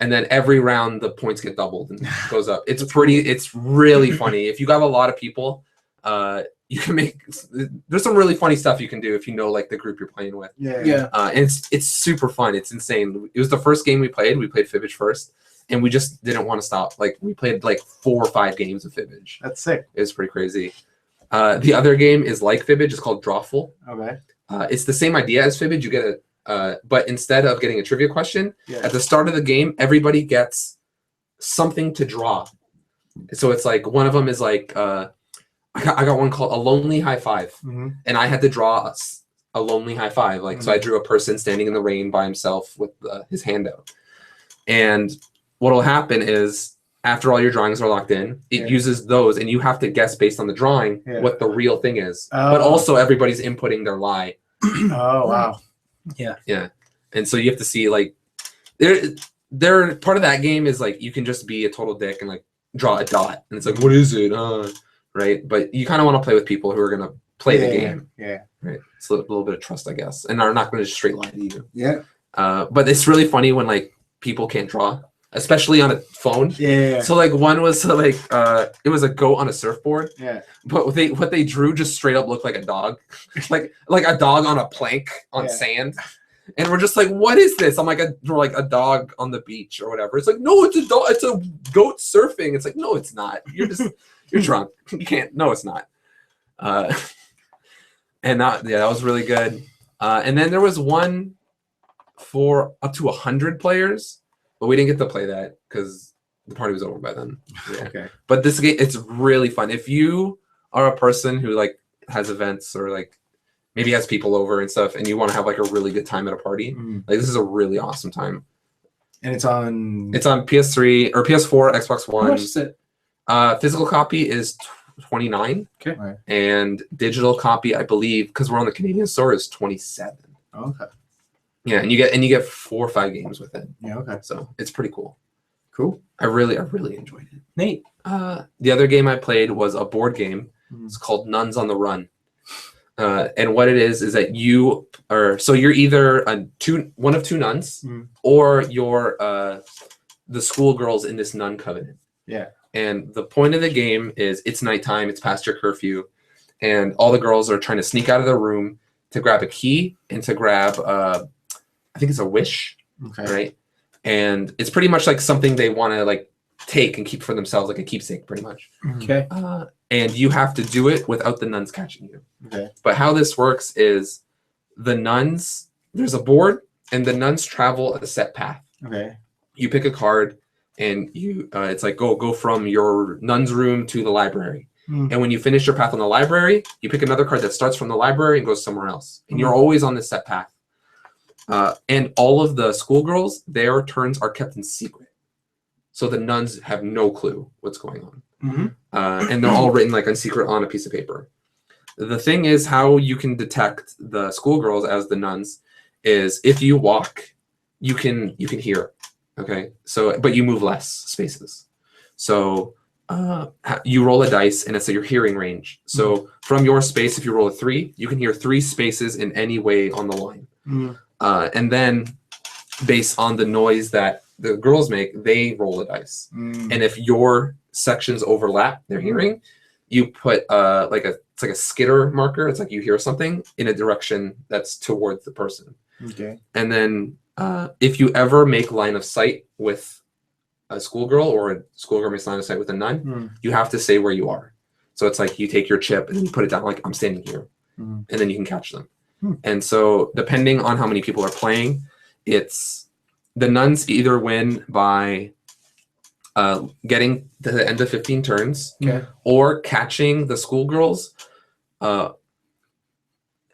And then every round the points get doubled and goes up. It's really funny. If you got a lot of people, you can there's some really funny stuff you can do if you know like the group you're playing with. Yeah. And it's super fun. It's insane. It was the first game we played. We played Fibbage first. And we just didn't want to stop. Like we played like 4 or 5 games of Fibbage. That's sick. It was pretty crazy. The other game is like Fibbage. It's called Drawful. Okay. It's the same idea as Fibbage. You get but instead of getting a trivia question, at the start of the game, everybody gets something to draw. So it's like one of them is like I got one called a lonely high five, and I had to draw a lonely high five. Like so, I drew a person standing in the rain by himself with his hand out, and what'll happen is after all your drawings are locked in, it uses those, and you have to guess based on the drawing what the real thing is. But also everybody's inputting their lie. Oh wow. Yeah. And so you have to see like they're part of that game is like you can just be a total dick and like draw a dot, and it's like what is it? Right. But you kind of want to play with people who are gonna play the game. Yeah. Right. It's a little bit of trust, I guess, and are not going to just straight lie to you. Yeah. But it's really funny when like people can't draw, especially on a phone. Yeah. So like one was like it was a goat on a surfboard. Yeah. But what they drew just straight up looked like a dog, like a dog on a plank on sand. And we're just like, what is this? I'm like a dog on the beach or whatever. It's like, no, it's a dog. It's a goat surfing. It's like, no, it's not. You're drunk. You can't. No, it's not. And that was really good. And then there was one for up to 100 players, but we didn't get to play that because the party was over by then. Yeah. Okay. But this game, it's really fun. If you are a person who like has events or like maybe has people over and stuff, and you want to have like a really good time at a party. Like this is a really awesome time. And it's on PS3 or PS4, Xbox One. How much is it? Physical copy is $29. Okay. Right. And digital copy, I believe, because we're on the Canadian store, is $27. Okay. Yeah, and you get 4 or 5 games with it. Yeah, okay. So it's pretty cool. Cool. I really enjoyed it. Neat. The other game I played was a board game. It's called Nuns on the Run. And what it is that you're either one of two nuns, or you're the schoolgirls in this nun covenant. Yeah. And the point of the game is it's nighttime, it's past your curfew, and all the girls are trying to sneak out of their room to grab a key and to grab I think it's a wish, right? And it's pretty much like something they want to like take and keep for themselves, like a keepsake, pretty much. Okay. And you have to do it without the nuns catching you. Okay. But how this works is the nuns, there's a board, and the nuns travel a set path. Okay. You pick a card, and you it's like go from your nun's room to the library. And when you finish your path on the library, you pick another card that starts from the library and goes somewhere else. And you're always on this set path. And all of the schoolgirls, their turns are kept in secret. So the nuns have no clue what's going on. And they're all written like in secret on a piece of paper. The thing is, how you can detect the schoolgirls as the nuns is if you walk, you can hear. Okay. So, but you move less spaces. So you roll a dice and it's at your hearing range. So from your space, if you roll a 3, you can hear 3 spaces in any way on the line. And then based on the noise that the girls make, they roll a dice. And if your sections overlap their hearing, you put it's like a skitter marker. It's like you hear something in a direction that's towards the person. Okay. And then if you ever make line of sight with a schoolgirl, or a schoolgirl makes line of sight with a nun, you have to say where you are. So it's like you take your chip and you put it down like I'm standing here, and then you can catch them. And so depending on how many people are playing, it's the nuns either win by getting to the end of 15 turns, or catching the schoolgirls for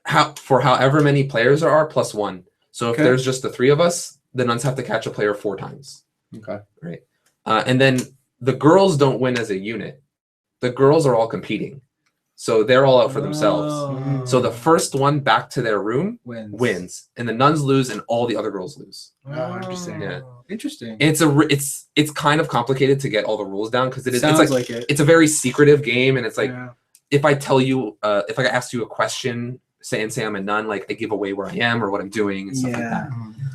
however many players there are plus 1. So if there's just the 3 of us, the nuns have to catch a player 4 times. Okay. Right. And then the girls don't win as a unit. The girls are all competing. So they're all out for themselves. So the first one back to their room wins. And the nuns lose and all the other girls lose. Oh, interesting. Yeah. Interesting. And it's kind of complicated to get all the rules down because it's it. a very secretive game, and it's like if I tell you if I ask you a question, say I'm a nun, like I give away where I am or what I'm doing and stuff like that.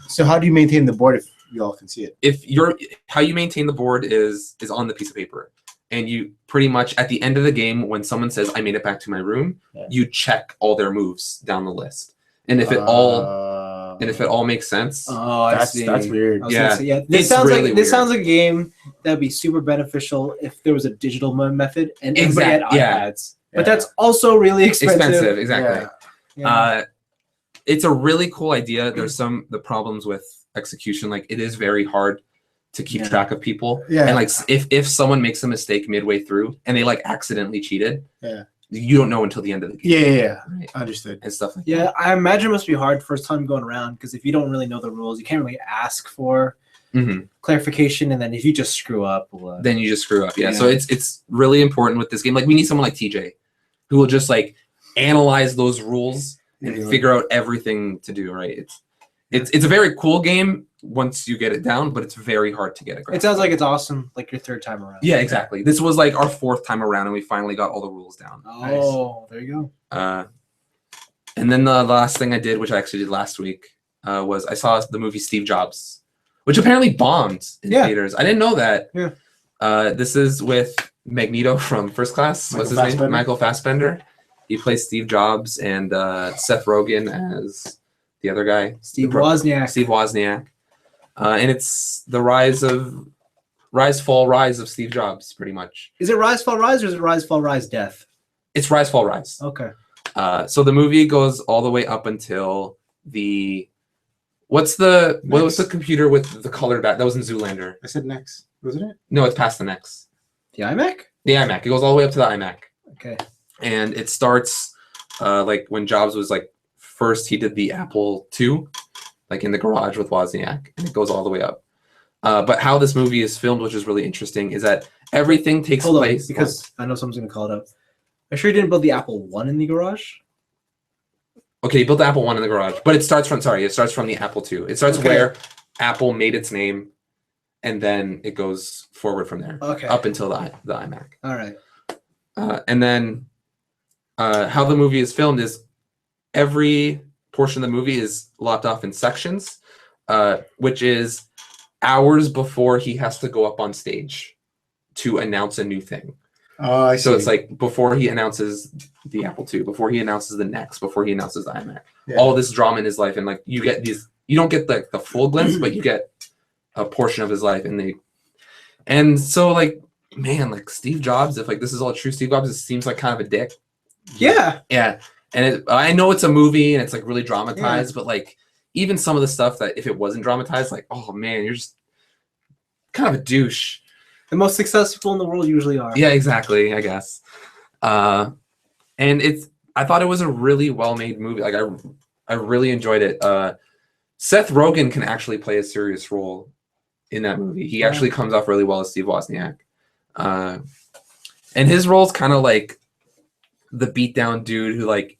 So how do you maintain the board if you all can see it? How you maintain the board is on the piece of paper. And you pretty much at the end of the game, when someone says I made it back to my room, you check all their moves down the list. And if it all makes sense. Oh, I see. That's weird. This sounds like a game that'd be super beneficial if there was a digital method and everybody had iPads. But that's also really expensive. Exactly. It's a really cool idea. There's the problems with execution. Like it is very hard to keep track of people. And like if someone makes a mistake midway through and they like accidentally cheated, you don't know until the end of the game. Right? Understood. And stuff like that. Yeah, I imagine it must be hard first time going around because if you don't really know the rules, you can't really ask for clarification, and then if you just screw up, then you just screw up. Yeah. So it's really important with this game. Like we need someone like TJ who will just like analyze those rules and figure out everything to do. Right. It's a very cool game once you get it down, but it's very hard to get it. It sounds like it's awesome, like your 3rd time around. Yeah, exactly. This was like our 4th time around, and we finally got all the rules down. Oh, There you go. And then the last thing I did, which I actually did last week, was I saw the movie Steve Jobs, which apparently bombed in theaters. I didn't know that. Yeah. This is with Magneto from First Class. What's his name? Michael Fassbender. He plays Steve Jobs, and Seth Rogen as the other guy, Steve Wozniak. And it's the rise, fall, rise of Steve Jobs, pretty much. Is it Rise, Fall, Rise, or is it Rise, Fall, Rise, Death? It's Rise, Fall, Rise. Okay. So the movie goes all the way up until what was the computer with the colored back? That was in Zoolander. I said Nex. Wasn't it? No, it's past the Nex. The iMac? The iMac. It goes all the way up to the iMac. Okay. And it starts like when Jobs was like first he did the Apple II, like in the garage with Wozniak, and it goes all the way up. But how this movie is filmed, which is really interesting, is that everything takes place. Because I know someone's going to call it up. Are you sure you didn't build the Apple One in the garage? Okay, he built the Apple One in the garage, but it starts from the Apple II. It starts where Apple made its name, and then it goes forward from there, up until the iMac. All right. And then how the movie is filmed is every portion of the movie is locked off in sections, which is hours before he has to go up on stage to announce a new thing. Oh, I see. So it's like before he announces the Apple II, before he announces the Next, before he announces the iMac. Yeah. All this drama in his life, and like you get these, you don't get the full glimpse, but you get a portion of his life, and so like, man, like Steve Jobs, if like this is all true, Steve Jobs seems like kind of a dick. Yeah. Yeah. And I know it's a movie and it's like really dramatized, but like even some of the stuff that if it wasn't dramatized, like, oh man, you're just kind of a douche. The most successful in the world usually are. Yeah, exactly, I guess. And I thought it was a really well-made movie. Like I really enjoyed it. Seth Rogen can actually play a serious role in that movie. He actually comes off really well as Steve Wozniak. And his role's kind of like the beat down dude who like,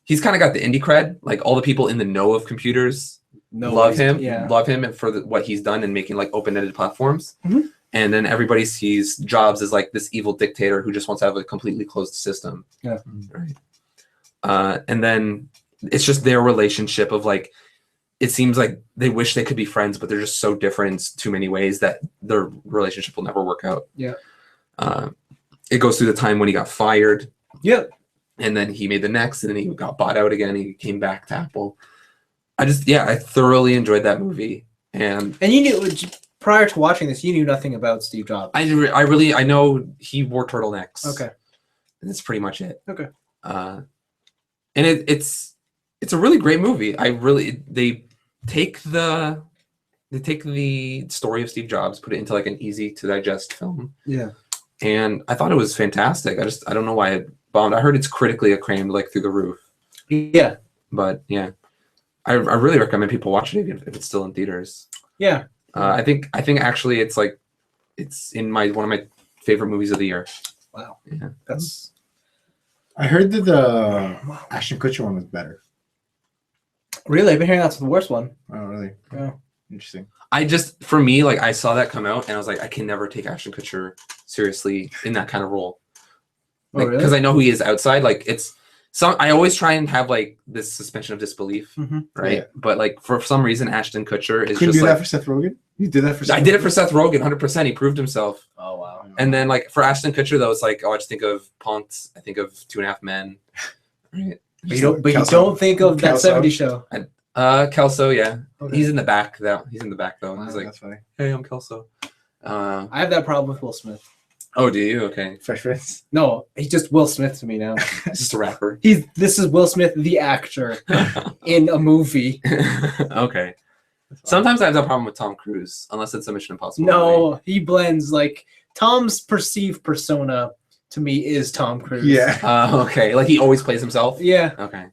he's kind of got the indie cred. Like all the people in the know of computers love him and for what he's done in making like open-ended platforms. Mm-hmm. And then everybody sees Jobs as like this evil dictator who just wants to have a completely closed system. Yeah. Right. And then it's just their relationship of like, it seems like they wish they could be friends, but they're just so different in too many ways that their relationship will never work out. Yeah. It goes through the time when he got fired. Yep. And then he made the Next, and then he got bought out again. He came back to Apple. I thoroughly enjoyed that movie. And you knew, prior to watching this, you knew nothing about Steve Jobs. I know he wore turtlenecks. Okay. And that's pretty much it. Okay. And it's a really great movie. They take the story of Steve Jobs, put it into like an easy to digest film. Yeah. And I thought it was fantastic. I don't know why it bombed. I heard it's critically acclaimed like through the roof. Yeah. But yeah, I really recommend people watch it if it's still in theaters. Yeah. I think actually it's in one of my favorite movies of the year. Wow. Yeah. That's. I heard that the Ashton Kutcher one was better. Really? I've been hearing that's the worst one. Oh, really? Yeah. Interesting. For me, like I saw that come out and I was like, I can never take Ashton Kutcher seriously in that kind of role. Like, because I know who he is outside. Like I always try and have like this suspension of disbelief, right? Yeah. But like for some reason, Ashton Kutcher is Couldn't just do like, that for Seth Rogen. You did that for Seth I did it for Seth Rogen, 100%. He proved himself. Oh wow. And then like for Ashton Kutcher though, it's like, I just think of Punk'd. I think of 2.5 Men. Right. But you don't think of that 70s show. Kelso, yeah. Okay. He's in the back though. He's like, that's funny. Hey, I'm Kelso. I have that problem with Will Smith. Oh, do you? Okay. Fresh Prince? No, he's just Will Smith to me now. Just a rapper. This is Will Smith, the actor, in a movie. Okay. Sometimes I have that problem with Tom Cruise, unless it's a Mission Impossible No, movie. he blends like Tom's perceived persona to me is Tom Cruise. Yeah. Okay. Like he always plays himself? Yeah. Okay.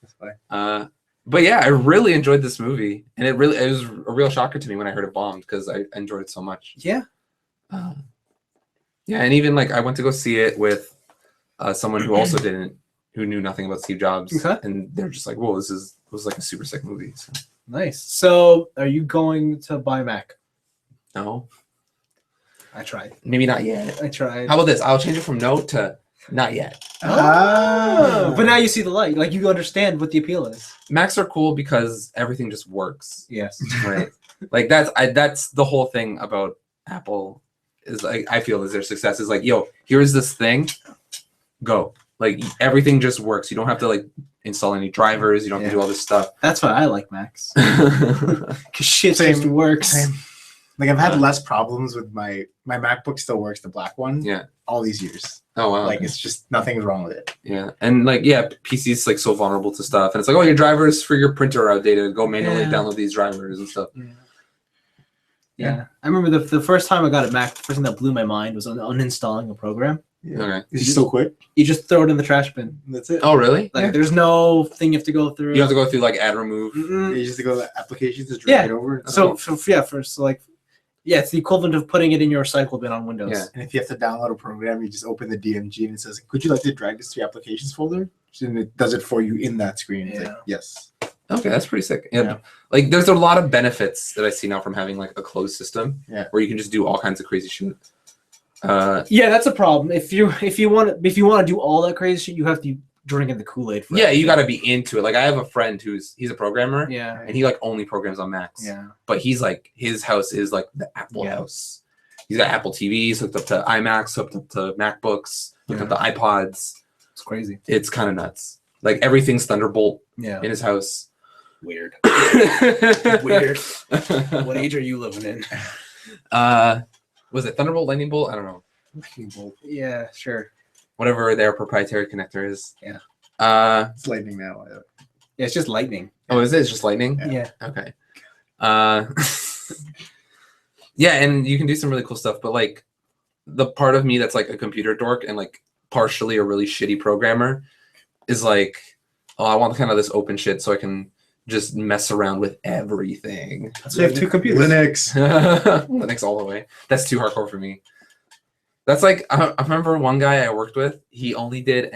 That's fine. But yeah, I really enjoyed this movie, and it was a real shocker to me when I heard it bombed because I enjoyed it so much. Yeah. Yeah, and even like I went to go see it with someone who also who knew nothing about Steve Jobs, and they're just like, "Whoa, was like a super sick movie." So. Nice. So, are you going to buy Mac? No. I tried. Maybe not yet. I tried. How about this? I'll change it from no to not yet. Oh. But now you see the light. Like you understand what the appeal is. Macs are cool because everything just works. Yes. Right. Like that's the whole thing about Apple is like I feel is their success is like, yo, here's this thing, go. Like everything just works. You don't have to like install any drivers. You don't have to do all this stuff. That's why I like Macs. Because shit just works. Same. Like I've had less problems with my MacBook still works, the black one. Yeah. All these years. Oh wow. Like it's just nothing's wrong with it. Yeah. And like PC's like so vulnerable to stuff. And it's like, oh, your drivers for your printer are outdated. Go manually download these drivers and stuff. Yeah. Yeah. I remember the first time I got a Mac, the first thing that blew my mind was uninstalling a program. Yeah. Okay. Is it so quick? You just throw it in the trash bin. That's it. Oh, really? Like there's no thing you have to go through. You have to go through like add remove. Mm-mm. You just go to the applications, just drag it over. So it's the equivalent of putting it in your recycle bin on Windows. Yeah. And if you have to download a program, you just open the DMG and it says, "Could you like to drag this to your applications folder?" And it does it for you in that screen. It's like, yes. Okay, that's pretty sick. Yeah. Like there's a lot of benefits that I see now from having like a closed system. Yeah. Where you can just do all kinds of crazy shit. Yeah, that's a problem. If you want to do all that crazy shit, you have to be drinking the Kool-Aid. Yeah, you got to be into it. Like I have a friend he's a programmer. Yeah. And he like only programs on Macs. Yeah. But he's like his house is like the Apple house. He's got Apple TVs hooked up to iMacs, hooked up to MacBooks, hooked up to iPods. It's crazy. It's kind of nuts. Like everything's Thunderbolt in his house. Weird. Weird. What age are you living in? Was it Thunderbolt, Lightning Bolt? I don't know. Lightning bolt. Yeah, sure. Whatever their proprietary connector is. Yeah. It's lightning now. Yeah, it's just lightning. Oh, is it? It's just lightning? Yeah. Okay. Yeah, and you can do some really cool stuff, but like the part of me that's like a computer dork and like partially a really shitty programmer is like, oh, I want kind of this open shit so I can just mess around with everything. So you have two computers. Linux all the way. That's too hardcore for me. That's like I remember one guy I worked with. He only did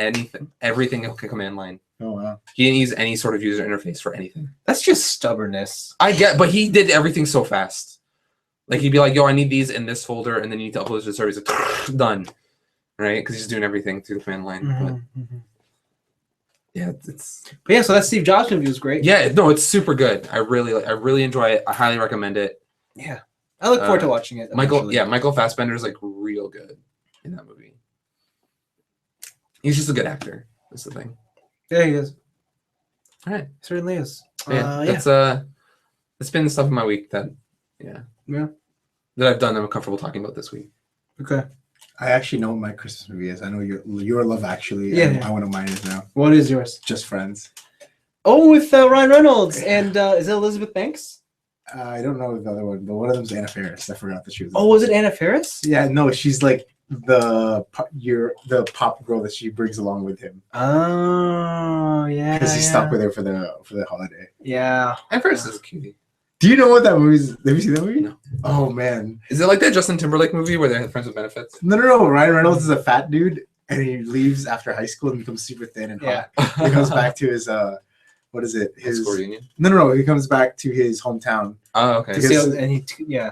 everything in command line. Oh wow. He didn't use any sort of user interface for anything. That's just stubbornness. I get, but he did everything so fast. Like he'd be like, "Yo, I need these in this folder," and then you need to upload to the server. He's like, done, right? Because he's doing everything through the command line. But yeah, But yeah, so that Steve Jobs movie was great. Yeah, no, it's super good. I really enjoy it. I highly recommend it. Yeah, I look forward to watching it. Michael Fassbender is like real good in that movie. He's just a good actor. That's the thing. Yeah, he is. All right, he certainly is. It's been the stuff of my week that I've done. I'm comfortable talking about this week. Okay. I actually know what my Christmas movie is. I know your Love Actually. Yeah. I know what mine is now. What is yours? Just Friends. Oh, with Ryan Reynolds and is it Elizabeth Banks? I don't know the other one, but one of them's Anna Faris. I forgot that she was. Oh, was it Anna Faris? Yeah, no, she's like the pop girl that she brings along with him. Oh, yeah. Because he's stuck with her for the holiday. Yeah. Anna Faris is a cutie. Do you know what that movie is? Have you seen that movie? No. Oh man. Is it like that Justin Timberlake movie where they're friends with benefits? No. Ryan Reynolds is a fat dude and he leaves after high school and becomes super thin and hot. He comes back to his what is it? His school reunion? No. He comes back to his hometown. Oh, okay.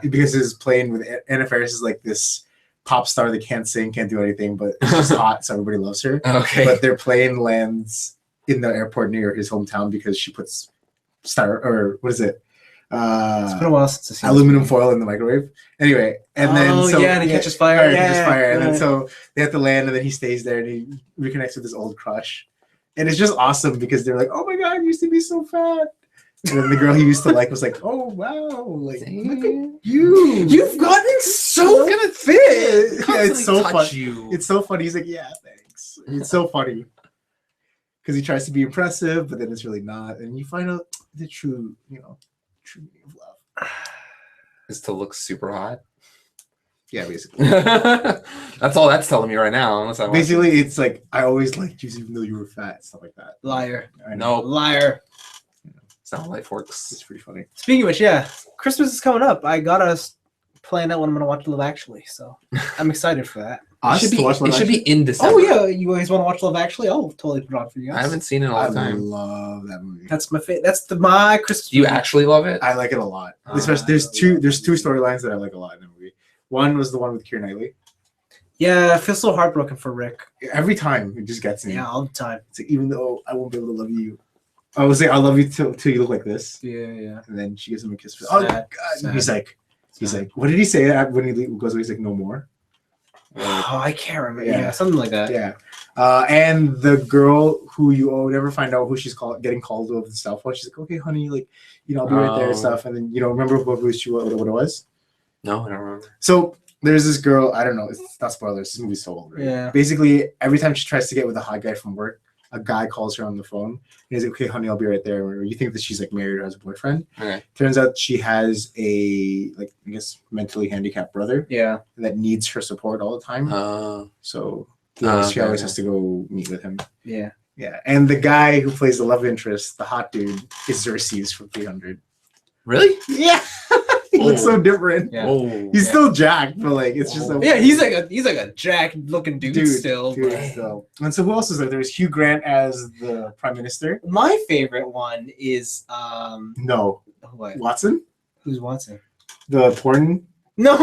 Because his playing with Anna Faris is like this pop star that can't sing, can't do anything, but she's hot, so everybody loves her. Okay. But their plane lands in the airport near his hometown because she puts it's been a while since I've seen aluminum foil in the microwave. Anyway, and then and it catches fire. And then so they have to land, and then he stays there and he reconnects with his old crush. And it's just awesome because they're like, "Oh my god, you used to be so fat." And then the girl he used to like was like, "Oh wow, like look at you, you've gotten so fit." Yeah, it's so funny. You. It's so funny. He's like, "Yeah, thanks." It's so funny because he tries to be impressive, but then it's really not, and you find out the true meaning of love is to look super hot. Yeah, basically. That's all that's telling me right now. Unless I basically, it's like I always liked you even though you were fat, stuff like that. Liar. No, liar. That's not how life works. It's pretty funny. Speaking of which, Christmas is coming up. I got us plan out when I'm gonna watch Love Actually, so I'm excited for that. It should be in December. Oh yeah, you guys want to watch Love Actually? I'll totally put it on for you guys. I haven't seen it in a long time. I love that movie. That's my favorite. That's my Christmas. Do you actually love it? I like it a lot. Especially there's two storylines that I like a lot in the movie. One was the one with Keira Knightley. Yeah, I feel so heartbroken for Rick. Every time it just gets me. Yeah, all the time. It's like, even though I won't be able to love you, I will say I love you till you look like this. Yeah. And then she gives him a kiss. Sad, Oh God! sad. He's like, what did he say when he goes away? He's like, no more. Oh, I can't remember. Yeah. Yeah, something like that. Yeah. And the girl who you never find out who she's getting called over the cell phone. She's like, okay, honey, like, I'll be right there and stuff. And then, remember what it was? No, I don't remember. So there's this girl, I don't know, it's not spoilers, this movie's so old, right? Yeah. Basically, every time she tries to get with a hot guy from work, a guy calls her on the phone. And he's like, okay, honey, I'll be right there. Or you think that she's like married or has a boyfriend. Okay. Turns out she has a like I guess mentally handicapped brother. Yeah. That needs her support all the time. So she always has to go meet with him. Yeah. Yeah. And the guy who plays the love interest, the hot dude, is Xerxes from 300. Really? Yeah. He looks so different. Yeah. Oh. He's still jacked, but like it's just Yeah, he's like a jacked looking dude still. Still. And so who else is there? There's Hugh Grant as the prime minister. My favorite one is No. what? Watson? Who's Watson? The porn? No.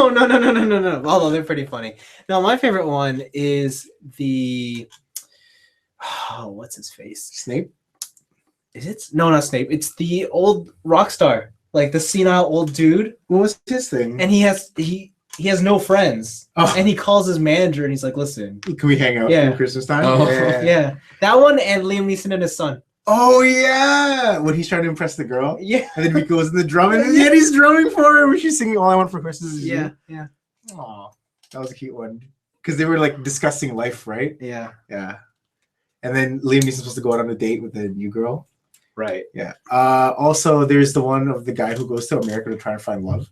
Although they're pretty funny. No, my favorite one is the what's his face? Snape? Is it? No, not Snape. It's the old rock star, like the senile old dude. What was his thing? And he has no friends. Oh. And he calls his manager and he's like, "Listen, Can we hang out Yeah. for Christmas time? Oh. yeah, that one and Liam Neeson and his son." Oh yeah, when he's trying to impress the girl, Yeah, and then he goes in the drum, and then he's drumming for her when she's singing "All I Want for Christmas Is You." yeah, Aw, that was a cute one because they were like discussing life, right? yeah. Yeah. And then Liam Neeson's supposed to go out on a date with the new girl. Right. Yeah. Also, there's the one of the guy who goes to America to try and find love.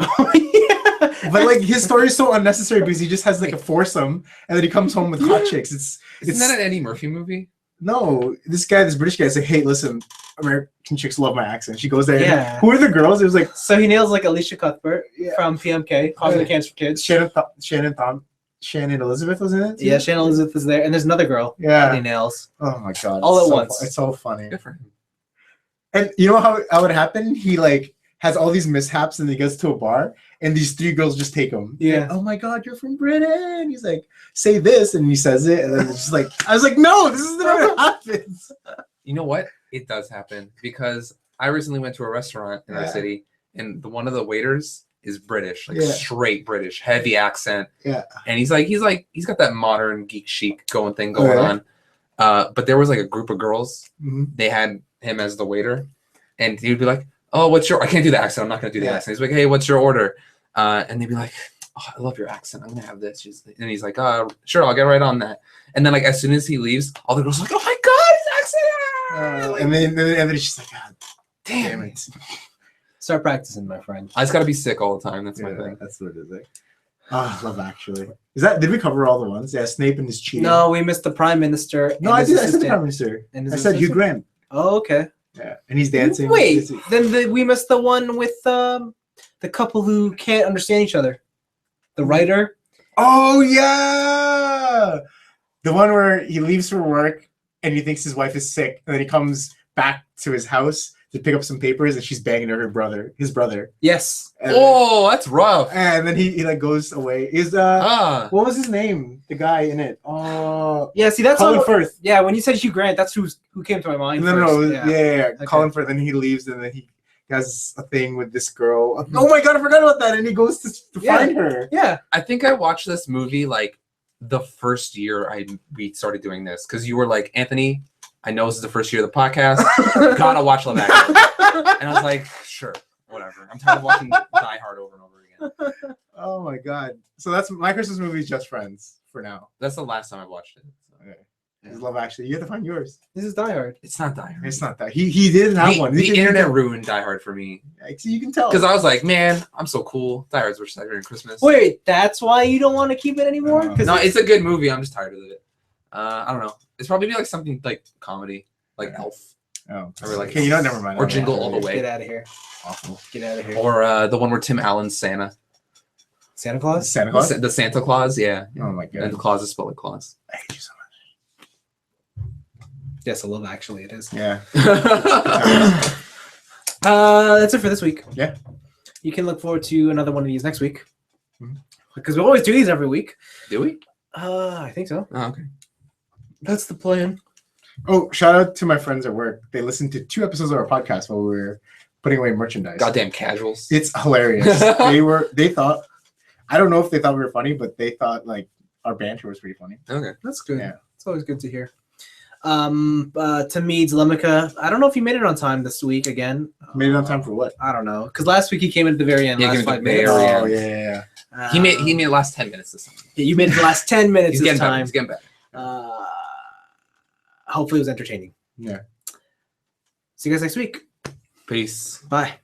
Oh yeah. But like his story is so unnecessary because he just has like a foursome, and then he comes home with hot chicks. Isn't that an Eddie Murphy movie? No, this British guy said, "Hey, listen, American chicks love my accent." She goes there. Yeah. Who are the girls? It was like So he nails like Alicia Cuthbert Yeah. from PMK, Positive Cancer for Kids. Shannon Elizabeth was in it. too? Yeah, Shannon Elizabeth is there, and there's another girl that he Yeah. nails. Oh my god. All it's at so once. It's so funny. Good for him. And you know how it happened? He like has all these mishaps and he goes to a bar and these three girls just take him. Yeah. Like, oh my god, you're from Britain. He's like, say this, and he says it, and then it's just like I was like, no, this is never what happens. You know what? It does happen because I recently went to a restaurant in our Yeah. city, and one of the waiters is British, like Yeah. straight British, heavy accent. Yeah. And he's got that modern geek chic going on. But there was like a group of girls. Mhm. They had him as the waiter, and he would be like, "Oh, what's your?" I can't do the accent. I'm not gonna do the Yeah. accent. He's like, "Hey, what's your order?" And they'd be like, "Oh, I love your accent. I'm gonna have this." And he's like, "Sure, I'll get right on that." And then like as soon as he leaves, all the girls are like, "Oh my god, his accent!" Like, And then she's like, God damn damn it. it. Start practicing, my friend. I just gotta be sick all the time. That's my Yeah, thing. that's what it is. Like, Love Actually. Did we cover all the ones? Yeah, Snape and his cheating. No, we missed the prime minister. No, and I his did. I said the assistant. Prime Minister. And his I said Hugh assistant? Grant. Oh, okay. Yeah, and he's dancing. Wait, then we missed the one with the couple who can't understand each other. The writer. Oh yeah, the one where he leaves for work and he thinks his wife is sick, and then he comes back to his house to pick up some papers, and she's banging his brother. Yes. And, Oh, that's rough. and then he like goes away. What was his name? The guy in it. Oh, Yeah. See, that's Colin all. Firth. Yeah, when you said Hugh Grant, that's who came to my mind. No, first. yeah. Okay. Colin Firth, and he leaves, and then he has a thing with this girl. Oh my god, I forgot about that. And he goes to Yeah. find her. Yeah. I think I watched this movie like the first year we started doing this because you were like, Anthony, I know this is the first year of the podcast. Gotta watch Love Actually. And I was like, sure, whatever. I'm tired of watching Die Hard over and over again. Oh my god. So that's my Christmas movie is Just Friends for now. That's the last time I watched it. Okay. It's Love Actually. You have to find yours. This is Die Hard. It's not Die Hard. It's not that. He didn't have The, one. the You can- internet ruined Die Hard for me So you can tell. because I was like, man, I'm so cool. Die Hard's worse during Christmas. Wait, that's why you don't want to keep it anymore? No. 'Cause No, it's a good movie. I'm just tired of it. I don't know. It's probably like something like comedy, like Elf Oh, Or like- okay, you know, never mind. or Jingle All the Way. Get out of here. Awful. Get out of here. or the one where Tim Allen's Santa. Santa Claus? Santa Claus. The Santa Claus, yeah. Oh my And god. the clause is spelled like clause. I hate you so Yes, I love actually it is. much. Yeah. That's it for this week. Yeah. You can look forward to another one of these next week. Mhm. Because we always do these every week. Do we? I think so. Oh, okay. That's the plan. Oh, shout out to my friends at work. They listened to 2 episodes of our podcast while we were putting away merchandise. Goddamn casuals. It's hilarious. They thought, I don't know if they thought we were funny, but they thought like our banter was pretty funny. Okay. That's good. Yeah. It's always good to hear. To Meads Lemmica, I don't know if he made it on time this week again. Made it on time for what? I don't know. Because last week he came in at the very end. Yeah, last came at 5 the minutes. very Oh end. yeah. He made the last 10 minutes this time. Yeah, you made it the last 10 minutes He's this getting better. time. He's getting better. hopefully it was entertaining. Yeah. See you guys next week. Peace. Bye.